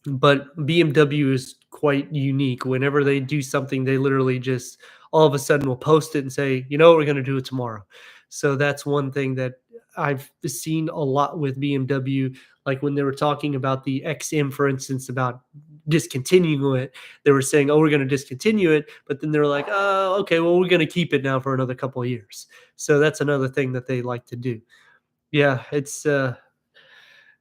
but BMW is quite unique. Whenever they do something, they literally just all of a sudden will post it and say, we're going to do it tomorrow. So that's one thing that I've seen a lot with BMW. Like when they were talking about the XM, for instance, about discontinuing it, they were saying, oh, we're going to discontinue it. But then they're like, oh, okay, well, we're going to keep it now for another couple of years. So that's another thing that they like to do. Yeah, it's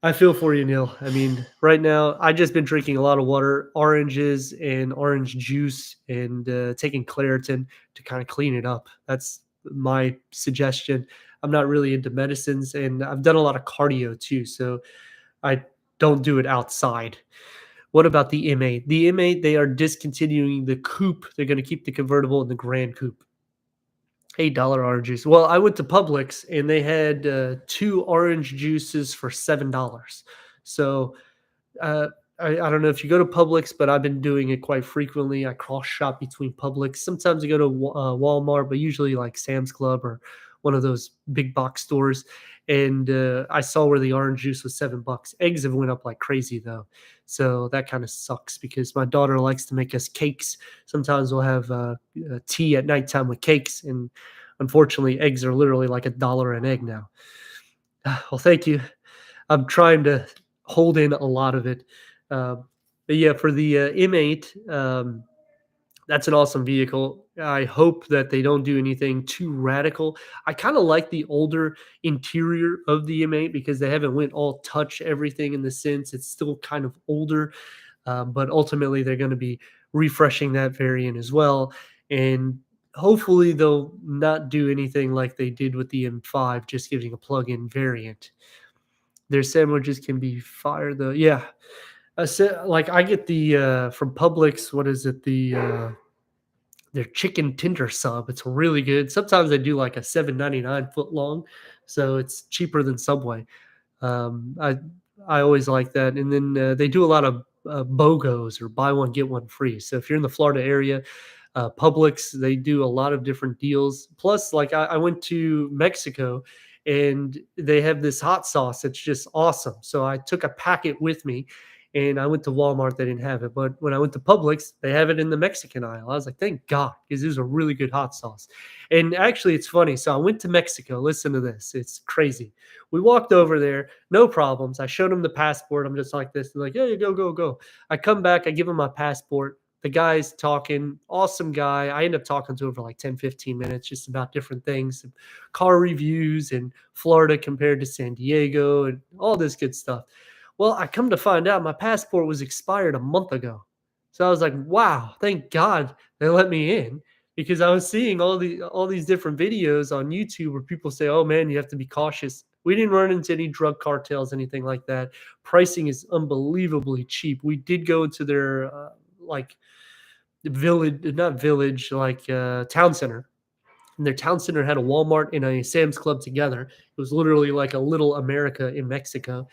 I feel for you, Neil. I mean, right now, I just been drinking a lot of water, oranges and orange juice, and taking Claritin to kind of clean it up. That's my suggestion. I'm not really into medicines, and I've done a lot of cardio too, so I don't do it outside. What about the M8? The M8, they are discontinuing the coupe. They're going to keep the convertible and the Grand Coupe. $8 orange juice. Well, I went to Publix and they had two orange juices for $7. So uh, I don't know if you go to Publix, but I've been doing it quite frequently. I cross shop between Publix. Sometimes I go to Walmart, but usually like Sam's Club or one of those big box stores. And I saw where the orange juice was $7. Eggs have went up like crazy though, so that kind of sucks because my daughter likes to make us cakes. Sometimes we'll have tea at nighttime with cakes, and unfortunately, eggs are literally like $1 an egg now. Well, thank you. I'm trying to hold in a lot of it. But yeah, for the M8, that's an awesome vehicle. I hope that they don't do anything too radical. I kind of like the older interior of the M8 because they haven't went all touch everything in the sense. It's still kind of older, but ultimately they're going to be refreshing that variant as well. And hopefully they'll not do anything like they did with the M5, just giving a plug-in variant. Their sandwiches can be fire though. Yeah. Like I get the from Publix, what is it? Their chicken tender sub. It's really good. Sometimes they do like a 7.99 foot long, so it's cheaper than Subway. Um, I I always like that. And then they do a lot of BOGOs or buy one get one free. So if you're in the Florida area, Publix, they do a lot of different deals. Plus, like I went to Mexico and they have this hot sauce that's just awesome. So I took a packet with me and I went to Walmart, they didn't have it. But when I went to Publix, they have it in the Mexican aisle. I was like, thank God, because this is a really good hot sauce. And actually, it's funny. So I went to Mexico. Listen to this. It's crazy. We walked over there, no problems. I showed them the passport. I'm just like this. They're like, yeah, go, go, go. I come back. I give him my passport. The guy's talking, awesome guy. I end up talking to him for like 10, 15 minutes, just about different things, car reviews and Florida compared to San Diego and all this good stuff. Well, I come to find out my passport was expired a month ago. So I was like, wow, thank God they let me in because I was seeing all these different videos on YouTube where people say, "Oh man, you have to be cautious." We didn't run into any drug cartels, anything like that. Pricing is unbelievably cheap. We did go into their like village, not village, like town center. And their town center had a Walmart and a Sam's Club together. It was literally like a little America in Mexico.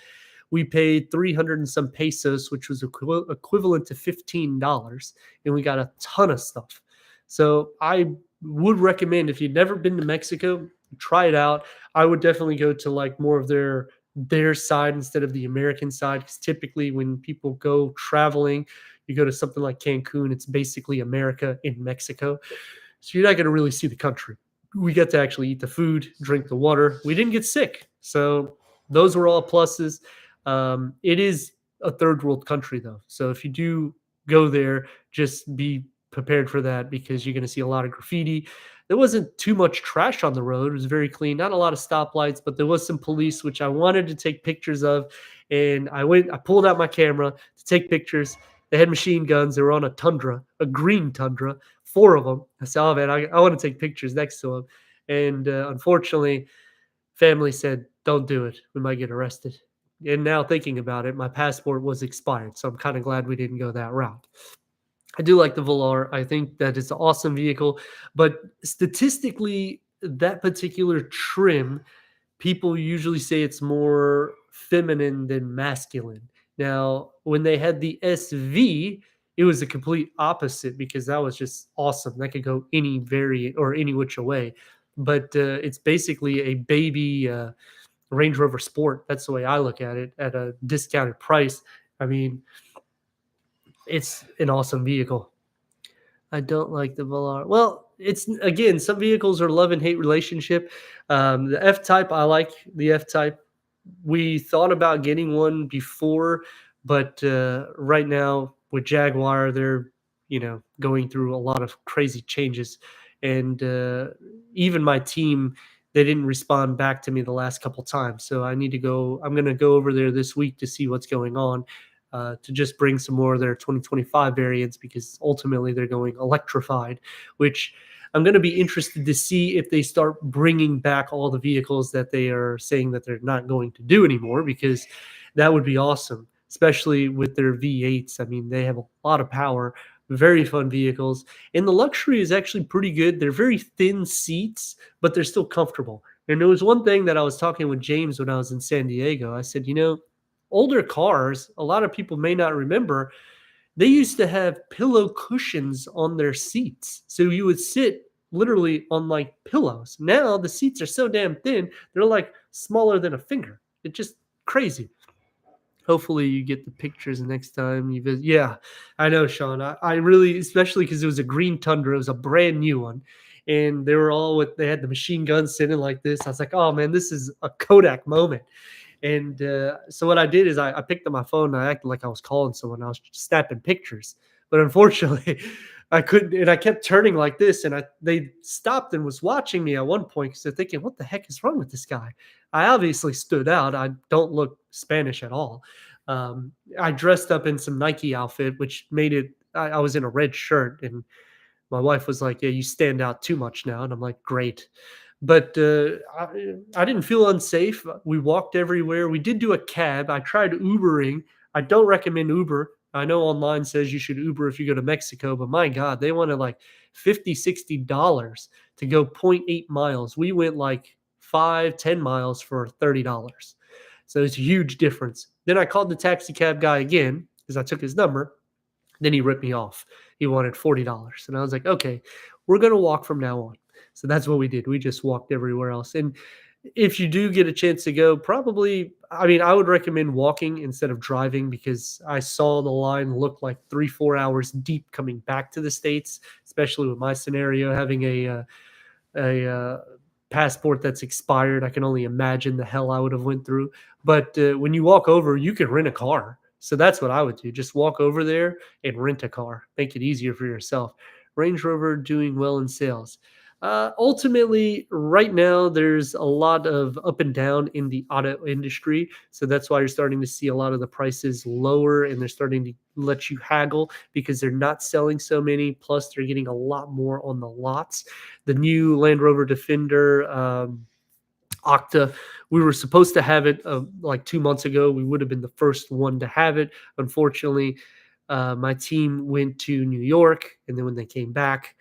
We paid 300 and some pesos, which was equivalent to $15, and we got a ton of stuff. So I would recommend if you've never been to Mexico, try it out. I would definitely go to like more of their side instead of the American side because typically when people go traveling, you go to something like Cancun, it's basically America in Mexico. So you're not going to really see the country. We got to actually eat the food, drink the water. We didn't get sick. So those were all pluses. It is a third world country, though. So if you do go there, just be prepared for that because you're going to see a lot of graffiti. There wasn't too much trash on the road. It was very clean. Not a lot of stoplights, but there was some police, which I wanted to take pictures of. And I pulled out my camera to take pictures. They had machine guns. They were on a Tundra, a green Tundra, four of them. I said, oh man, I want to take pictures next to them. And unfortunately, family said, don't do it. We might get arrested. And now thinking about it, my passport was expired. So I'm kind of glad we didn't go that route. I do like the Velar. I think that it's an awesome vehicle. But statistically, that particular trim, people usually say it's more feminine than masculine. Now, when they had the SV, it was the complete opposite because that was just awesome. That could go any variant or any which way. But it's basically a baby Range Rover Sport. That's the way I look at it at a discounted price. I mean, it's an awesome vehicle. I don't like the Velar. Well, it's again, some vehicles are love and hate relationship. The F Type, I like the F Type. We thought about getting one before, but right now with Jaguar, they're going through a lot of crazy changes, and even my team they didn't respond back to me the last couple times. So I need to go. I'm going to go over there this week to see what's going on, to just bring some more of their 2025 variants because ultimately they're going electrified, which I'm going to be interested to see if they start bringing back all the vehicles that they are saying that they're not going to do anymore, because that would be awesome, especially with their V8s. I mean, they have a lot of power, very fun vehicles, and the luxury is actually pretty good. They're very thin seats, but they're still comfortable. And there was one thing that I was talking with James when I was in San Diego. I said, older cars, a lot of people may not remember, they used to have pillow cushions on their seats. So you would sit literally on like pillows. Now the seats are so damn thin, they're like smaller than a finger. It's just crazy. Hopefully you get the pictures next time you visit. Yeah, I know, Sean. I really, especially because it was a green Tundra, it was a brand new one, and they were all with. They had the machine guns sitting like this. I was like, oh man, this is a Kodak moment. And so what I did is I picked up my phone and I acted like I was calling someone. I was snapping pictures, but unfortunately, I couldn't. And I kept turning like this, and they stopped and was watching me at one point because they're thinking, "What the heck is wrong with this guy?" I obviously stood out. I don't look Spanish at all. I dressed up in some Nike outfit, which made it. I was in a red shirt, and my wife was like, "Yeah, you stand out too much now." And I'm like, "Great." But I didn't feel unsafe. We walked everywhere. We did do a cab. I tried Ubering. I don't recommend Uber. I know online says you should Uber if you go to Mexico, but my God, they wanted like 50, $60 to go point 0.8 miles. We went like 5, 10 miles for $30. So it's a huge difference. Then I called the taxi cab guy again because I took his number. Then he ripped me off. He wanted $40. And I was like, okay, we're going to walk from now on. So that's what we did. We just walked everywhere else. And if you do get a chance to go, probably, I mean, I would recommend walking instead of driving because I saw the line look like 3, 4 hours deep coming back to the States, especially with my scenario, having a passport that's expired. I can only imagine the hell I would have went through. But when you walk over, you can rent a car. So that's what I would do. Just walk over there and rent a car. Make it easier for yourself. Range Rover doing well in sales. Ultimately, right now, there's a lot of up and down in the auto industry. So that's why you're starting to see a lot of the prices lower and they're starting to let you haggle because they're not selling so many. Plus, they're getting a lot more on the lots. The new Land Rover Defender, Octa. We were supposed to have it like 2 months ago. We would have been the first one to have it. Unfortunately, my team went to New York, and then when they came back,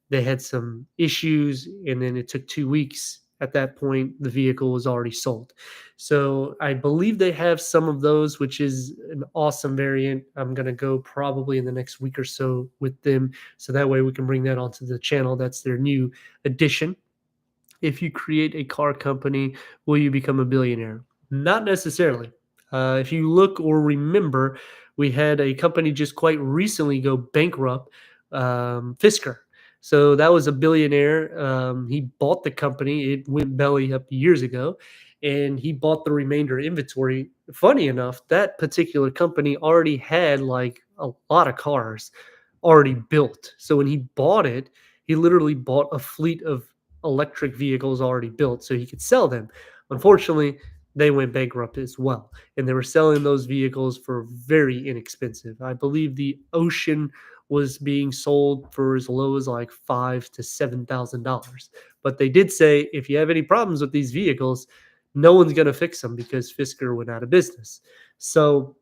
they had some issues, and then it took 2 weeks. At that point, the vehicle was already sold. So I believe they have some of those, which is an awesome variant. I'm going to go probably in the next week or so with them. So that way we can bring that onto the channel. That's their new addition. If you create a car company, will you become a billionaire? Not necessarily. If you look or remember, we had a company just quite recently go bankrupt, Fisker. So that was a billionaire. He bought the company. It went belly up years ago, and he bought the remainder inventory. Funny enough, that particular company already had like a lot of cars already built. So when he bought it, he literally bought a fleet of electric vehicles already built so he could sell them. Unfortunately, they went bankrupt as well, and they were selling those vehicles for very inexpensive. I believe the Ocean was being sold for as low as like $5,000 to $7,000. But they did say if you have any problems with these vehicles, no one's going to fix them because Fisker went out of business. So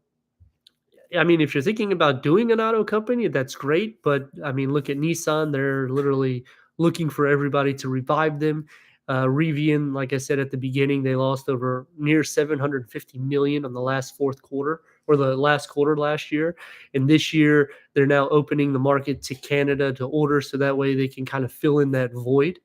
I mean, if you're thinking about doing an auto company, that's great. But I mean, look at Nissan. They're literally looking for everybody to revive them. Rivian, like I said at the beginning, they lost over near 750 million on the last fourth quarter or the last quarter last year. And this year, they're now opening the market to Canada to order so that way they can kind of fill in that void.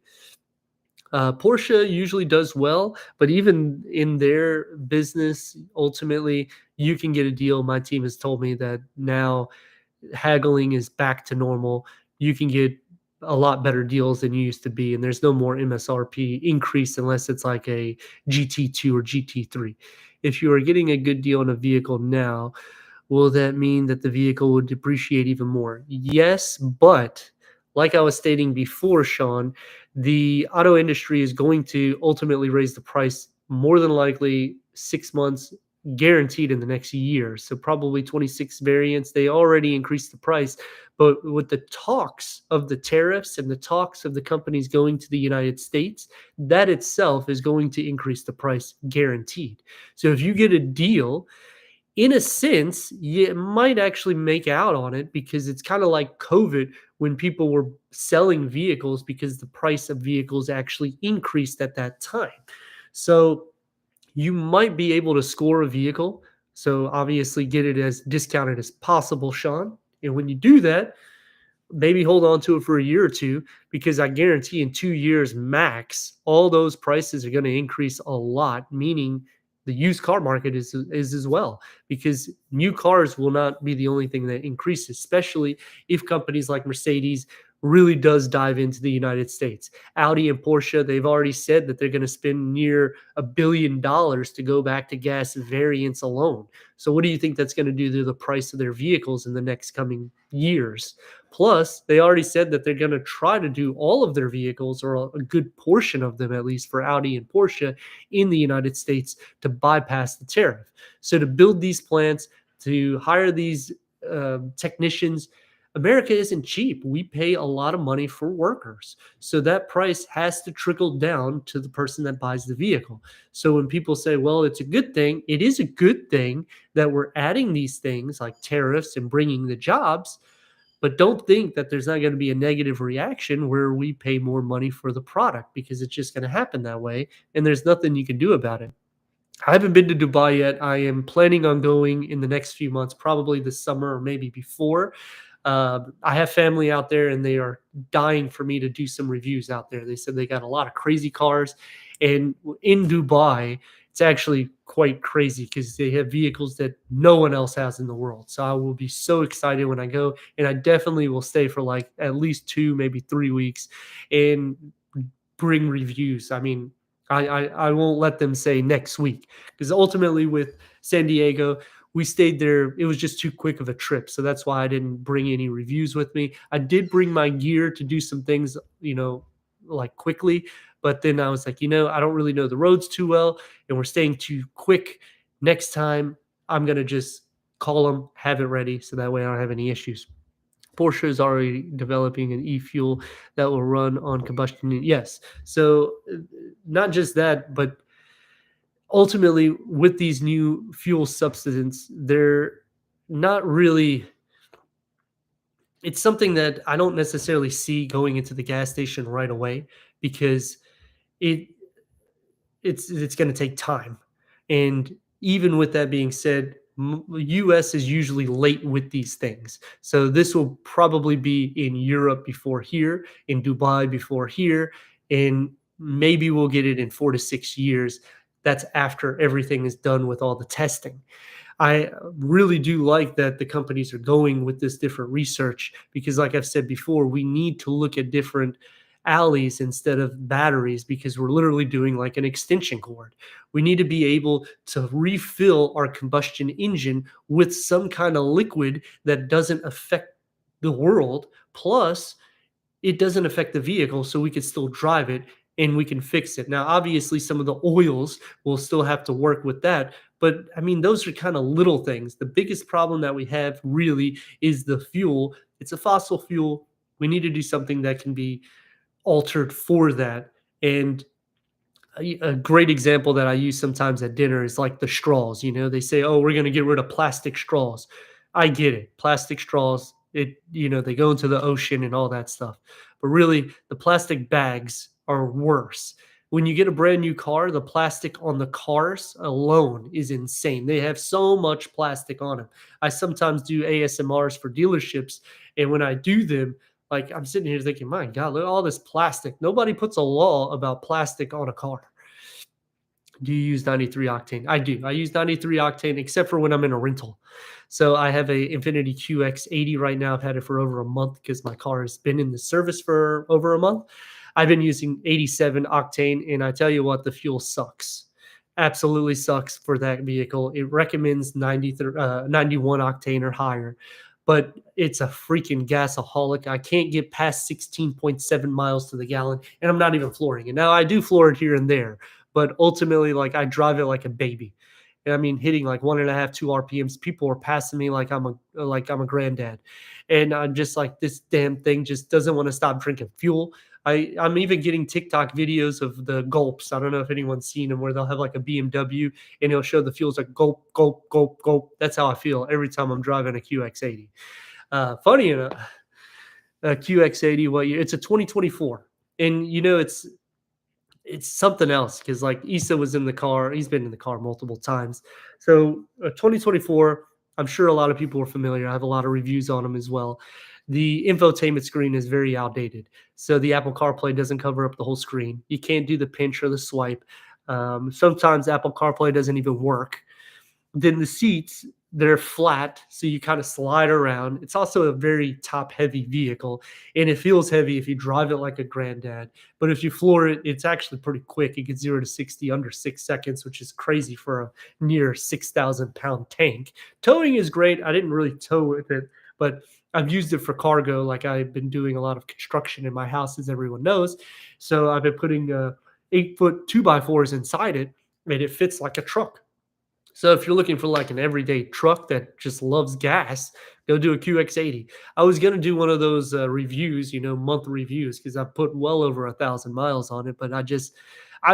Porsche usually does well, but even in their business, ultimately, you can get a deal. My team has told me that now haggling is back to normal. You can get a lot better deals than you used to be, and there's no more MSRP increase unless it's like a GT2 or GT3. If you are getting a good deal on a vehicle now, will that mean that the vehicle would depreciate even more? Yes, but like I was stating before, Sean, the auto industry is going to ultimately raise the price more than likely 6 months, guaranteed in the next year. So probably 26 variants. They already increased the price, but with the talks of the tariffs and the talks of the companies going to the United States, that itself is going to increase the price guaranteed. So if you get a deal, in a sense, you might actually make out on it because it's kind of like COVID when people were selling vehicles because the price of vehicles actually increased at that time. So you might be able to score a vehicle. So obviously get it as discounted as possible, Sean. And when you do that, maybe hold on to it for a year or two, because I guarantee in 2 years max, all those prices are going to increase a lot, meaning the used car market is as well, because new cars will not be the only thing that increases, especially if companies like Mercedes really does dive into the United States. Audi and Porsche, they've already said that they're going to spend near $1 billion to go back to gas variants alone. So what do you think that's going to do to the price of their vehicles in the next coming years? Plus, they already said that they're going to try to do all of their vehicles, or a good portion of them at least, for Audi and Porsche in the United States to bypass the tariff. So, to build these plants, to hire these technicians, America isn't cheap. We pay a lot of money for workers. So that price has to trickle down to the person that buys the vehicle. So when people say, well, it's a good thing, it is a good thing that we're adding these things like tariffs and bringing the jobs, but don't think that there's not going to be a negative reaction where we pay more money for the product, because it's just going to happen that way. And there's nothing you can do about it. I haven't been to Dubai yet. I am planning on going in the next few months, probably this summer or maybe before. I have family out there and they are dying for me to do some reviews out there. They said they got a lot of crazy cars. And in Dubai, it's actually quite crazy because they have vehicles that no one else has in the world. So I will be so excited when I go. And I definitely will stay for like at least 2, maybe 3 weeks and bring reviews. I mean, I won't let them say next week, because ultimately with San Diego, we stayed there. It was just too quick of a trip. So that's why I didn't bring any reviews with me. I did bring my gear to do some things, like quickly. But then I was like, I don't really know the roads too well, and we're staying too quick. Next time, I'm going to just call them, have it ready. So that way I don't have any issues. Porsche is already developing an e-fuel that will run on combustion. Yes. So not just that, but ultimately with these new fuel substitutes, they're not really, it's something that I don't necessarily see going into the gas station right away, because it it's going to take time. And even with that being said, US is usually late with these things. So this will probably be in Europe before here, in Dubai before here, and maybe we'll get it in 4 to 6 years. That's after everything is done with all the testing. I really do like that the companies are going with this different research, because, like I've said before, we need to look at different alleys instead of batteries, because we're literally doing like an extension cord. We need to be able to refill our combustion engine with some kind of liquid that doesn't affect the world. Plus, it doesn't affect the vehicle, so we can still drive it and we can fix it. Now, obviously, some of the oils will still have to work with that, but I mean, those are kind of little things. The biggest problem that we have really is the fuel. It's a fossil fuel. We need to do something that can be altered for that. And a great example that I use sometimes at dinner is like the straws. They say, "Oh, we're going to get rid of plastic straws." I get it. Plastic straws, they go into the ocean and all that stuff. But really, the plastic bags are worse. When you get a brand new car, the plastic on the cars alone is insane. They have so much plastic on them. I sometimes do ASMRs for dealerships, and when I do them, like, I'm sitting here thinking, my God, look at all this plastic. Nobody puts a law about plastic on a car. Do you use 93 octane? I do. I use 93 octane, except for when I'm in a rental. So I have a Infiniti QX80 right now. I've had it for over a month because my car has been in the service for over a month. I've been using 87 octane, and I tell you what, the fuel sucks. Absolutely sucks for that vehicle. It recommends 91 octane or higher. but it's a freaking gasaholic. I can't get past 16.7 miles to the gallon, and I'm not even flooring it. Now I do floor it here and there, but ultimately, like I drive it like a baby. And I mean, hitting like 1.5, 2 RPMs. People are passing me like I'm a granddad, and I'm just like this damn thing just doesn't want to stop drinking fuel. I'm even getting TikTok videos of the gulps. I don't know if anyone's seen them where they'll have like a BMW and it'll show the fuels like gulp, gulp, gulp, gulp. That's how I feel every time I'm driving a QX80. Funny enough, a QX80, what year? It's a 2024, and it's something else because like Issa was in the car. He's been in the car multiple times. So 2024, I'm sure a lot of people are familiar. I have a lot of reviews on them as well. The infotainment screen is very outdated. So the Apple CarPlay doesn't cover up the whole screen. You can't do the pinch or the swipe. Sometimes Apple CarPlay doesn't even work. Then the seats, they're flat, so you kind of slide around. It's also a very top heavy vehicle, and it feels heavy if you drive it like a granddad. But if you floor it, it's actually pretty quick. It gets 0 to 60 under 6 seconds, which is crazy for a near 6,000 pound tank. Towing is great. I didn't really tow with it, but I've used it for cargo. Like I've been doing a lot of construction in my house, as everyone knows. So I've been putting 8 foot 2x4s inside it, and it fits like a truck. So if you're looking for like an everyday truck that just loves gas, go do a QX80. I was gonna do one of those reviews, month reviews, because I put well over 1,000 miles on it. But I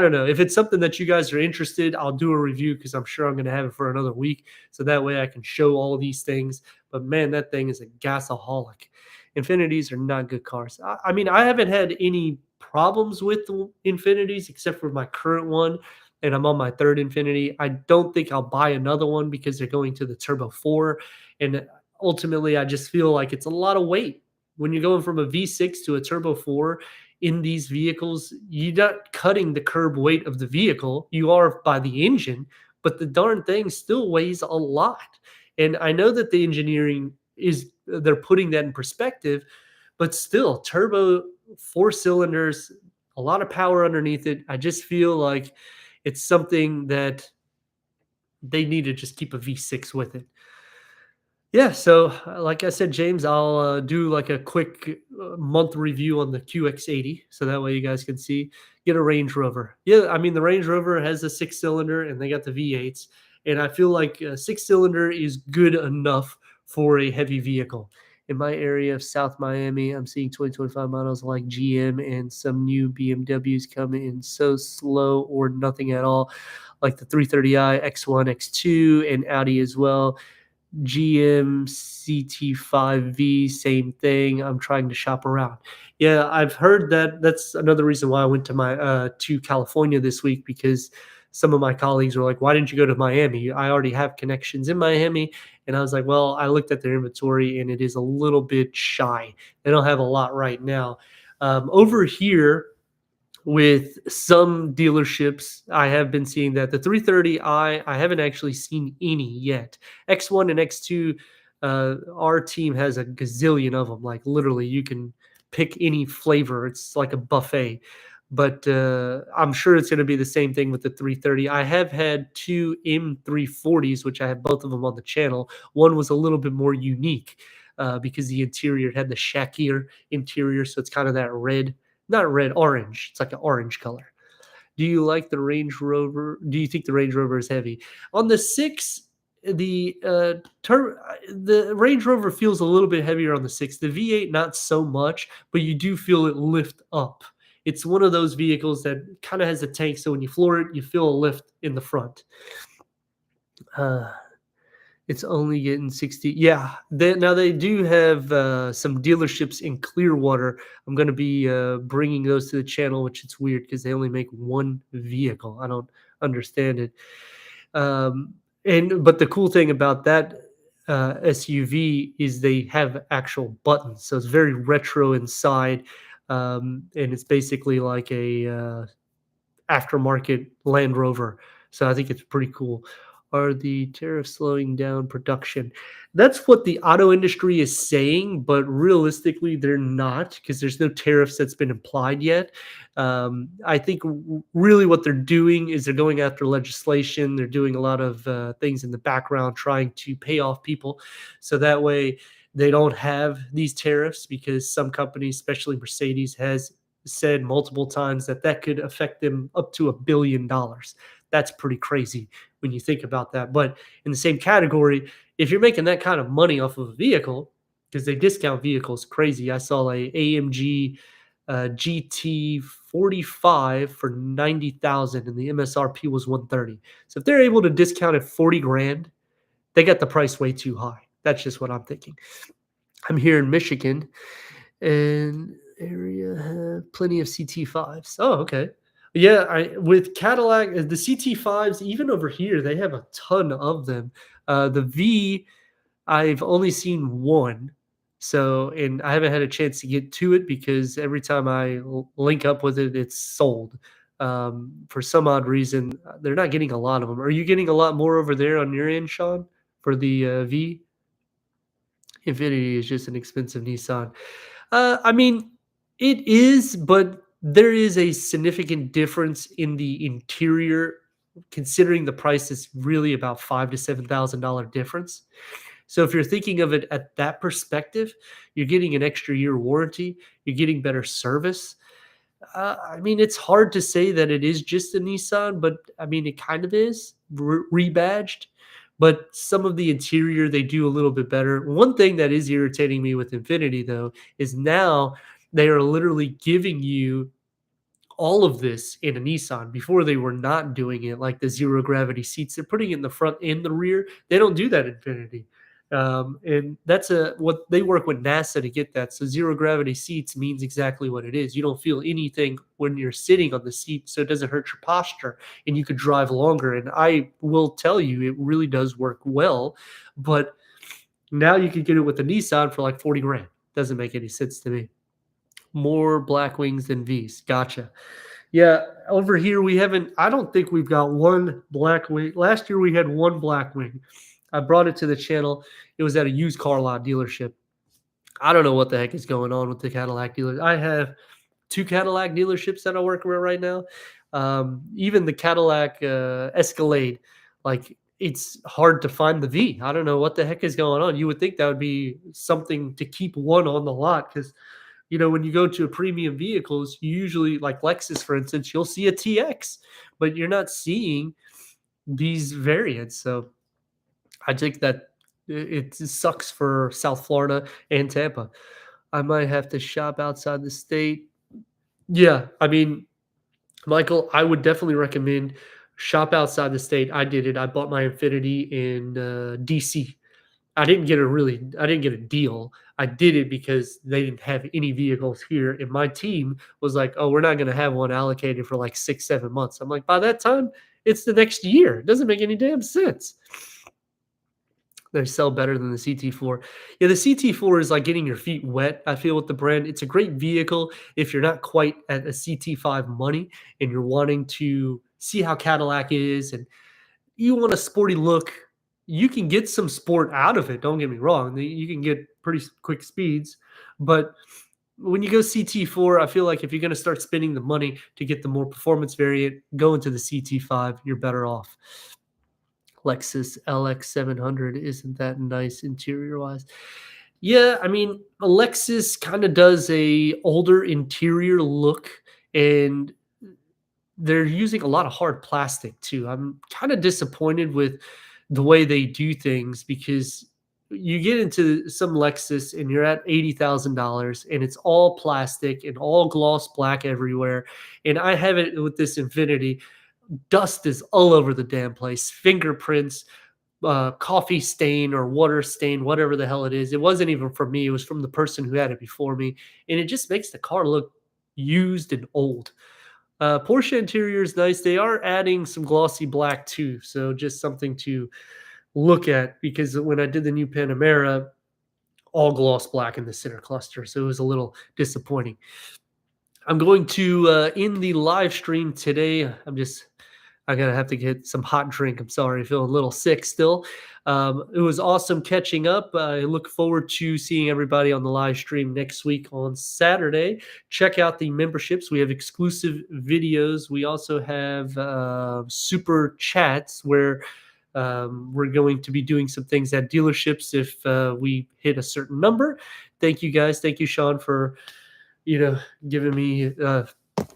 don't know if it's something that you guys are interested. I'll do a review because I'm sure I'm gonna have it for another week, so that way I can show all of these things. But man, that thing is a gasaholic. Infinities are not good cars. I mean, I haven't had any problems with the Infinities except for my current one, and I'm on my third Infinity. I don't think I'll buy another one because they're going to the Turbo 4. And ultimately, I just feel like it's a lot of weight. When you're going from a V6 to a Turbo 4 in these vehicles, you're not cutting the curb weight of the vehicle. You are by the engine, but the darn thing still weighs a lot. And I know that the engineering they're putting that in perspective, but still, turbo, 4 cylinders, a lot of power underneath it. I just feel like it's something that they need to just keep a V6 with it. Yeah, so like I said, James, I'll do like a quick month review on the QX80, so that way you guys can see. Get a Range Rover. Yeah, I mean the Range Rover has a 6 cylinder, and they got the V8s, and I feel like a 6 cylinder is good enough for a heavy vehicle. In my area of South Miami, I'm seeing 2025 models like GM and some new BMWs coming in so slow or nothing at all, like the 330i, X1, X2, and Audi as well. GM CT5V, same thing. I'm trying to shop around. Yeah, I've heard that. That's another reason why I went to California this week, because some of my colleagues were like, "Why didn't you go to Miami? I already have connections in Miami." And I was like, "Well, I looked at their inventory and it is a little bit shy. They don't have a lot right now." Over here, with some dealerships, I have been seeing that the 330i, I haven't actually seen any yet. X1 and X2, our team has a gazillion of them. Like literally, you can pick any flavor. It's like a buffet. But I'm sure it's going to be the same thing with the 330. I have had two M340s, which I have both of them on the channel. One was a little bit more unique because the interior had the Shakir interior, so it's kind of that red, not red, orange. It's like an orange color. Do you like the Range Rover? Do you think the Range Rover is heavy? On the six, the Range Rover feels a little bit heavier on the six. The V8 not so much, but you do feel it lift up. It's one of those vehicles that kind of has a tank, so when you floor it, you feel a lift in the front. Uh, it's only getting 60. Yeah. Now they do have some dealerships in Clearwater. I'm going to be bringing those to the channel, which it's weird because they only make one vehicle. I don't understand it. But the cool thing about that SUV is they have actual buttons. So it's very retro inside. And it's basically like a aftermarket Land Rover. So I think it's pretty cool. Are the tariffs slowing down production? That's what the auto industry is saying, but realistically, they're not, because there's no tariffs that's been applied yet. I think really what they're doing is they're going after legislation. They're doing a lot of things in the background trying to pay off people. So that way they don't have these tariffs because some companies, especially Mercedes, has said multiple times that that could affect them up to $1 billion. That's pretty crazy when you think about that. But in the same category, if you're making that kind of money off of a vehicle, because they discount vehicles crazy. I saw a AMG GT 45 for 90,000 and the MSRP was 130. So if they're able to discount it 40 grand, they got the price way too high. That's just what I'm thinking. I'm here in Michigan, and area have plenty of CT5s. Oh, okay. Yeah, I with Cadillac, the CT5s, even over here, they have a ton of them. The V, I've only seen one. So, and I haven't had a chance to get to it because every time I link up with it, it's sold. For some odd reason, they're not getting a lot of them. Are you getting a lot more over there on your end, Sean, for the V? Infinity is just an expensive Nissan. I mean, it is, but there is a significant difference in the interior, considering the price is really about $5,000 to $7,000 difference. So if you're thinking of it at that perspective, you're getting an extra year warranty, you're getting better service. I mean, it's hard to say that it is just a Nissan, but I mean, it kind of is rebadged. But some of the interior they do a little bit better. One thing that is irritating me with Infinity though is now they are literally giving you all of this in a Nissan. Before they were not doing it, like the zero gravity seats. They're putting it in the front and the rear. They don't do that in Infinity. And that's a what they work with NASA to get that. So zero gravity seats means exactly what it is. You don't feel anything when you're sitting on the seat, so it doesn't hurt your posture, and you could drive longer. And I will tell you, it really does work well. But now you can get it with the Nissan for like 40 grand. Doesn't make any sense to me. More black wings than V's. Gotcha. Yeah, over here we haven't. I don't think we've got one black wing. Last year we had one black wing. I brought it to the channel. It was at a used car lot dealership. I don't know what the heck is going on with the Cadillac dealers. I have two Cadillac dealerships that I work with right now. Even the Cadillac Escalade, like it's hard to find the V. I don't know what the heck is going on. You would think that would be something to keep one on the lot because when you go to a premium vehicles, you usually like Lexus, for instance, you'll see a TX, but you're not seeing these variants. So I think that it sucks for South Florida and Tampa. I might have to shop outside the state. Yeah, I mean, Michael, I would definitely recommend shop outside the state. I did it. I bought my Infinity in DC. I didn't get a deal. I did it because they didn't have any vehicles here. And my team was like, oh, we're not going to have one allocated for like 6, 7 months. I'm like, by that time, it's the next year. It doesn't make any damn sense. They sell better than the CT4. Yeah, the CT4 is like getting your feet wet, I feel, with the brand. It's a great vehicle if you're not quite at a CT5 money and you're wanting to see how Cadillac is and you want a sporty look. You can get some sport out of it. Don't get me wrong. You can get pretty quick speeds, but when you go CT4, I feel like if you're going to start spending the money to get the more performance variant, go into the CT5. You're better off. Lexus LX 700 isn't that nice interior wise? Yeah, I mean, a Lexus kind of does a older interior look, and they're using a lot of hard plastic too. I'm kind of disappointed with the way they do things because you get into some Lexus and you're at $80,000 and it's all plastic and all gloss black everywhere. And I have it with this Infinity. Dust is all over the damn place, fingerprints, coffee stain or water stain, whatever the hell it is. It wasn't even from me. It was from the person who had it before me. And it just makes the car look used and old. Porsche interior is nice. They are adding some glossy black too, so just something to look at because when I did the new Panamera, all gloss black in the center cluster, so it was a little disappointing. I'm going to end the live stream today. I gotta have to get some hot drink. I'm sorry, I feel a little sick still. It was awesome catching up. I look forward to seeing everybody on the live stream next week on Saturday. Check out the memberships. We have exclusive videos. We also have super chats where We're going to be doing some things at dealerships if we hit a certain number. Thank you guys. Thank you, Sean, for giving me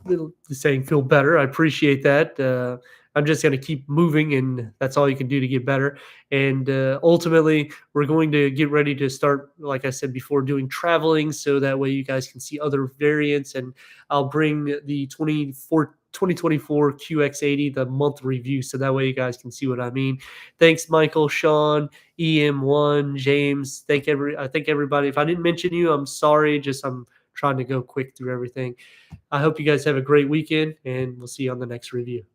little saying feel better. I appreciate that. I'm just going to keep moving, and that's all you can do to get better. And ultimately, we're going to get ready to start, like I said before, doing traveling, so that way you guys can see other variants. And I'll bring the 2024 QX80, the month review, so that way you guys can see what I mean. Thanks, Michael, Sean, EM1, James. I thank everybody. If I didn't mention you, I'm sorry. Just I'm trying to go quick through everything. I hope you guys have a great weekend, and we'll see you on the next review.